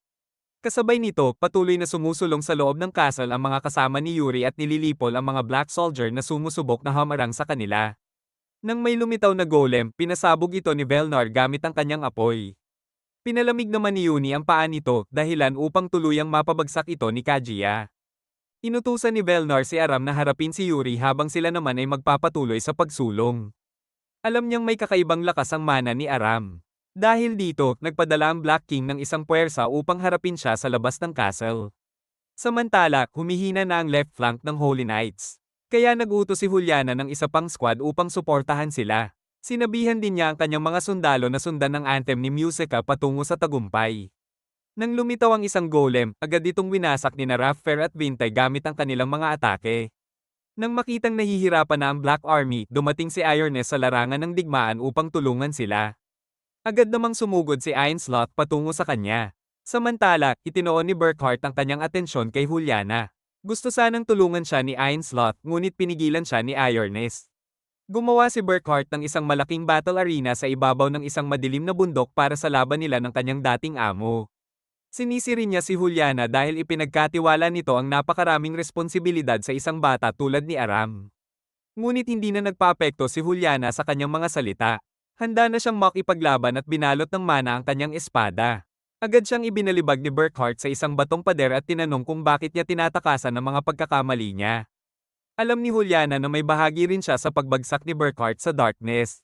Kasabay nito, patuloy na sumusulong sa loob ng castle ang mga kasama ni Yuri at nililipol ang mga Black Soldier na sumusubok na hamarang sa kanila. Nang may lumitaw na golem, pinasabog ito ni Velnor gamit ang kanyang apoy. Pinalamig naman ni Yuni ang paa nito, dahilan upang tuluyang mapabagsak ito ni Kaguya. Inutusan ni Velnor si Aram na harapin si Yuri habang sila naman ay magpapatuloy sa pagsulong. Alam niyang may kakaibang lakas ang mana ni Aram. Dahil dito, nagpadala ang Black King ng isang puwersa upang harapin siya sa labas ng castle. Samantala, humihina na ang left flank ng Holy Knights. Kaya nag-utos si Juliana ng isa pang squad upang suportahan sila. Sinabihan din niya ang kanyang mga sundalo na sundan ng anthem ni Musica patungo sa tagumpay. Nang lumitaw ang isang golem, agad itong winasak ni Raffer at Vintay gamit ang kanilang mga atake. Nang makitang nahihirapan na ang Black Army, dumating si Ironess sa larangan ng digmaan upang tulungan sila. Agad namang sumugod si Ainslot patungo sa kanya. Samantala, itinoon ni Burkhart ang kanyang atensyon kay Juliana. Gusto sanang tulungan siya ni Ainslot, ngunit pinigilan siya ni Ironess. Gumawa si Burkhart ng isang malaking battle arena sa ibabaw ng isang madilim na bundok para sa laban nila ng kanyang dating amo. Sinisi rin niya si Juliana dahil ipinagkatiwala nito ang napakaraming responsibilidad sa isang bata tulad ni Aram. Ngunit hindi na nagpaapekto si Juliana sa kanyang mga salita. Handa na siyang makipaglaban at binalot ng mana ang kanyang espada. Agad siyang ibinalibag ni Burkhart sa isang batong pader at tinanong kung bakit niya tinatakasan ang mga pagkakamali niya. Alam ni Juliana na may bahagi rin siya sa pagbagsak ni Burkhart sa darkness.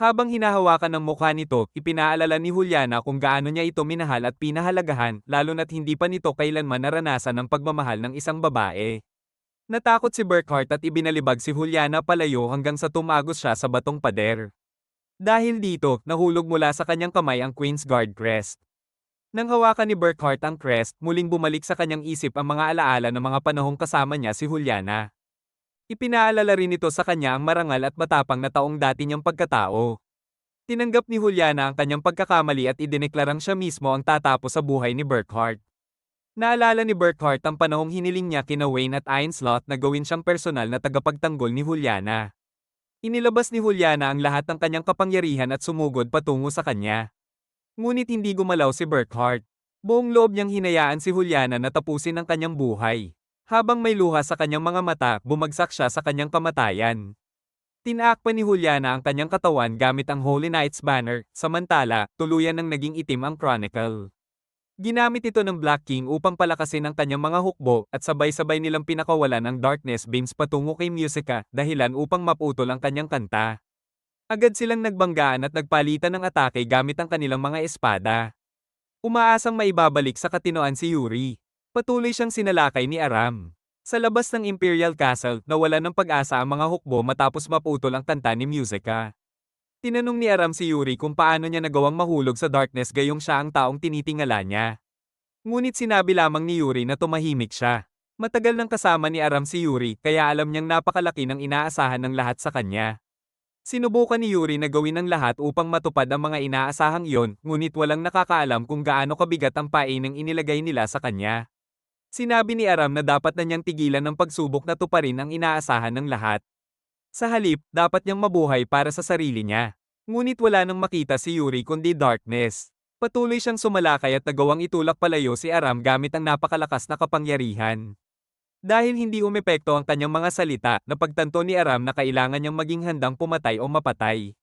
Habang hinahawakan ng mukha nito, ipinaalala ni Juliana kung gaano niya ito minahal at pinahalagahan, lalo na't hindi pa nito kailanman naranasan ang pagmamahal ng isang babae. Natakot si Burkhart at ibinalibag si Juliana palayo hanggang sa tumagos siya sa batong pader. Dahil dito, nahulog mula sa kanyang kamay ang Queen's Guard crest. Nang hawakan ni Burkhart ang crest, muling bumalik sa kanyang isip ang mga alaala ng mga panahong kasama niya si Juliana. Ipinaalala rin ito sa kanya ang marangal at matapang na taong dati niyang pagkatao. Tinanggap ni Juliana ang kanyang pagkakamali at idineklarang siya mismo ang tatapos sa buhay ni Burkhart. Naalala ni Burkhart ang panahong hiniling niya kina Wayne at Ainslot na gawin siyang personal na tagapagtanggol ni Juliana. Inilabas ni Juliana ang lahat ng kanyang kapangyarihan at sumugod patungo sa kanya. Ngunit hindi gumalaw si Burkhart. Buong loob niyang hinayaan si Juliana na tapusin ang kanyang buhay. Habang may luha sa kanyang mga mata, bumagsak siya sa kanyang kamatayan. Tinaakpan ni Juliana ang kanyang katawan gamit ang Holy Knight's banner, samantala, tuluyan ng naging itim ang chronicle. Ginamit ito ng Black King upang palakasin ang kanyang mga hukbo at sabay-sabay nilang pinakawalan ang darkness beams patungo kay Musica, dahilan upang maputol ang kanyang kanta. Agad silang nagbanggaan at nagpalitan ng atake gamit ang kanilang mga espada. Umaasang maibabalik sa katinoan si Yuri. Patuloy siyang sinalakay ni Aram. Sa labas ng Imperial Castle, nawalan ng pag-asa ang mga hukbo matapos maputol ang kanta ni Musica. Tinanong ni Aram si Yuri kung paano niya nagawang mahulog sa darkness gayong siya ang taong tinitingala niya. Ngunit sinabi lamang ni Yuri na tumahimik siya. Matagal nang kasama ni Aram si Yuri kaya alam niyang napakalaki ng inaasahan ng lahat sa kanya. Sinubukan ni Yuri na gawin ang lahat upang matupad ang mga inaasahang iyon, ngunit walang nakakaalam kung gaano kabigat ang painang inilagay nila sa kanya. Sinabi ni Aram na dapat na niyang tigilan ng pagsubok na tuparin ang inaasahan ng lahat. Sa halip, dapat niyang mabuhay para sa sarili niya. Ngunit wala nang makita si Yuri kundi darkness. Patuloy siyang sumalakay at nagawang itulak palayo si Aram gamit ang napakalakas na kapangyarihan. Dahil hindi umepekto ang kanyang mga salita, napagtanto ni Aram na kailangan niyang maging handang pumatay o mapatay.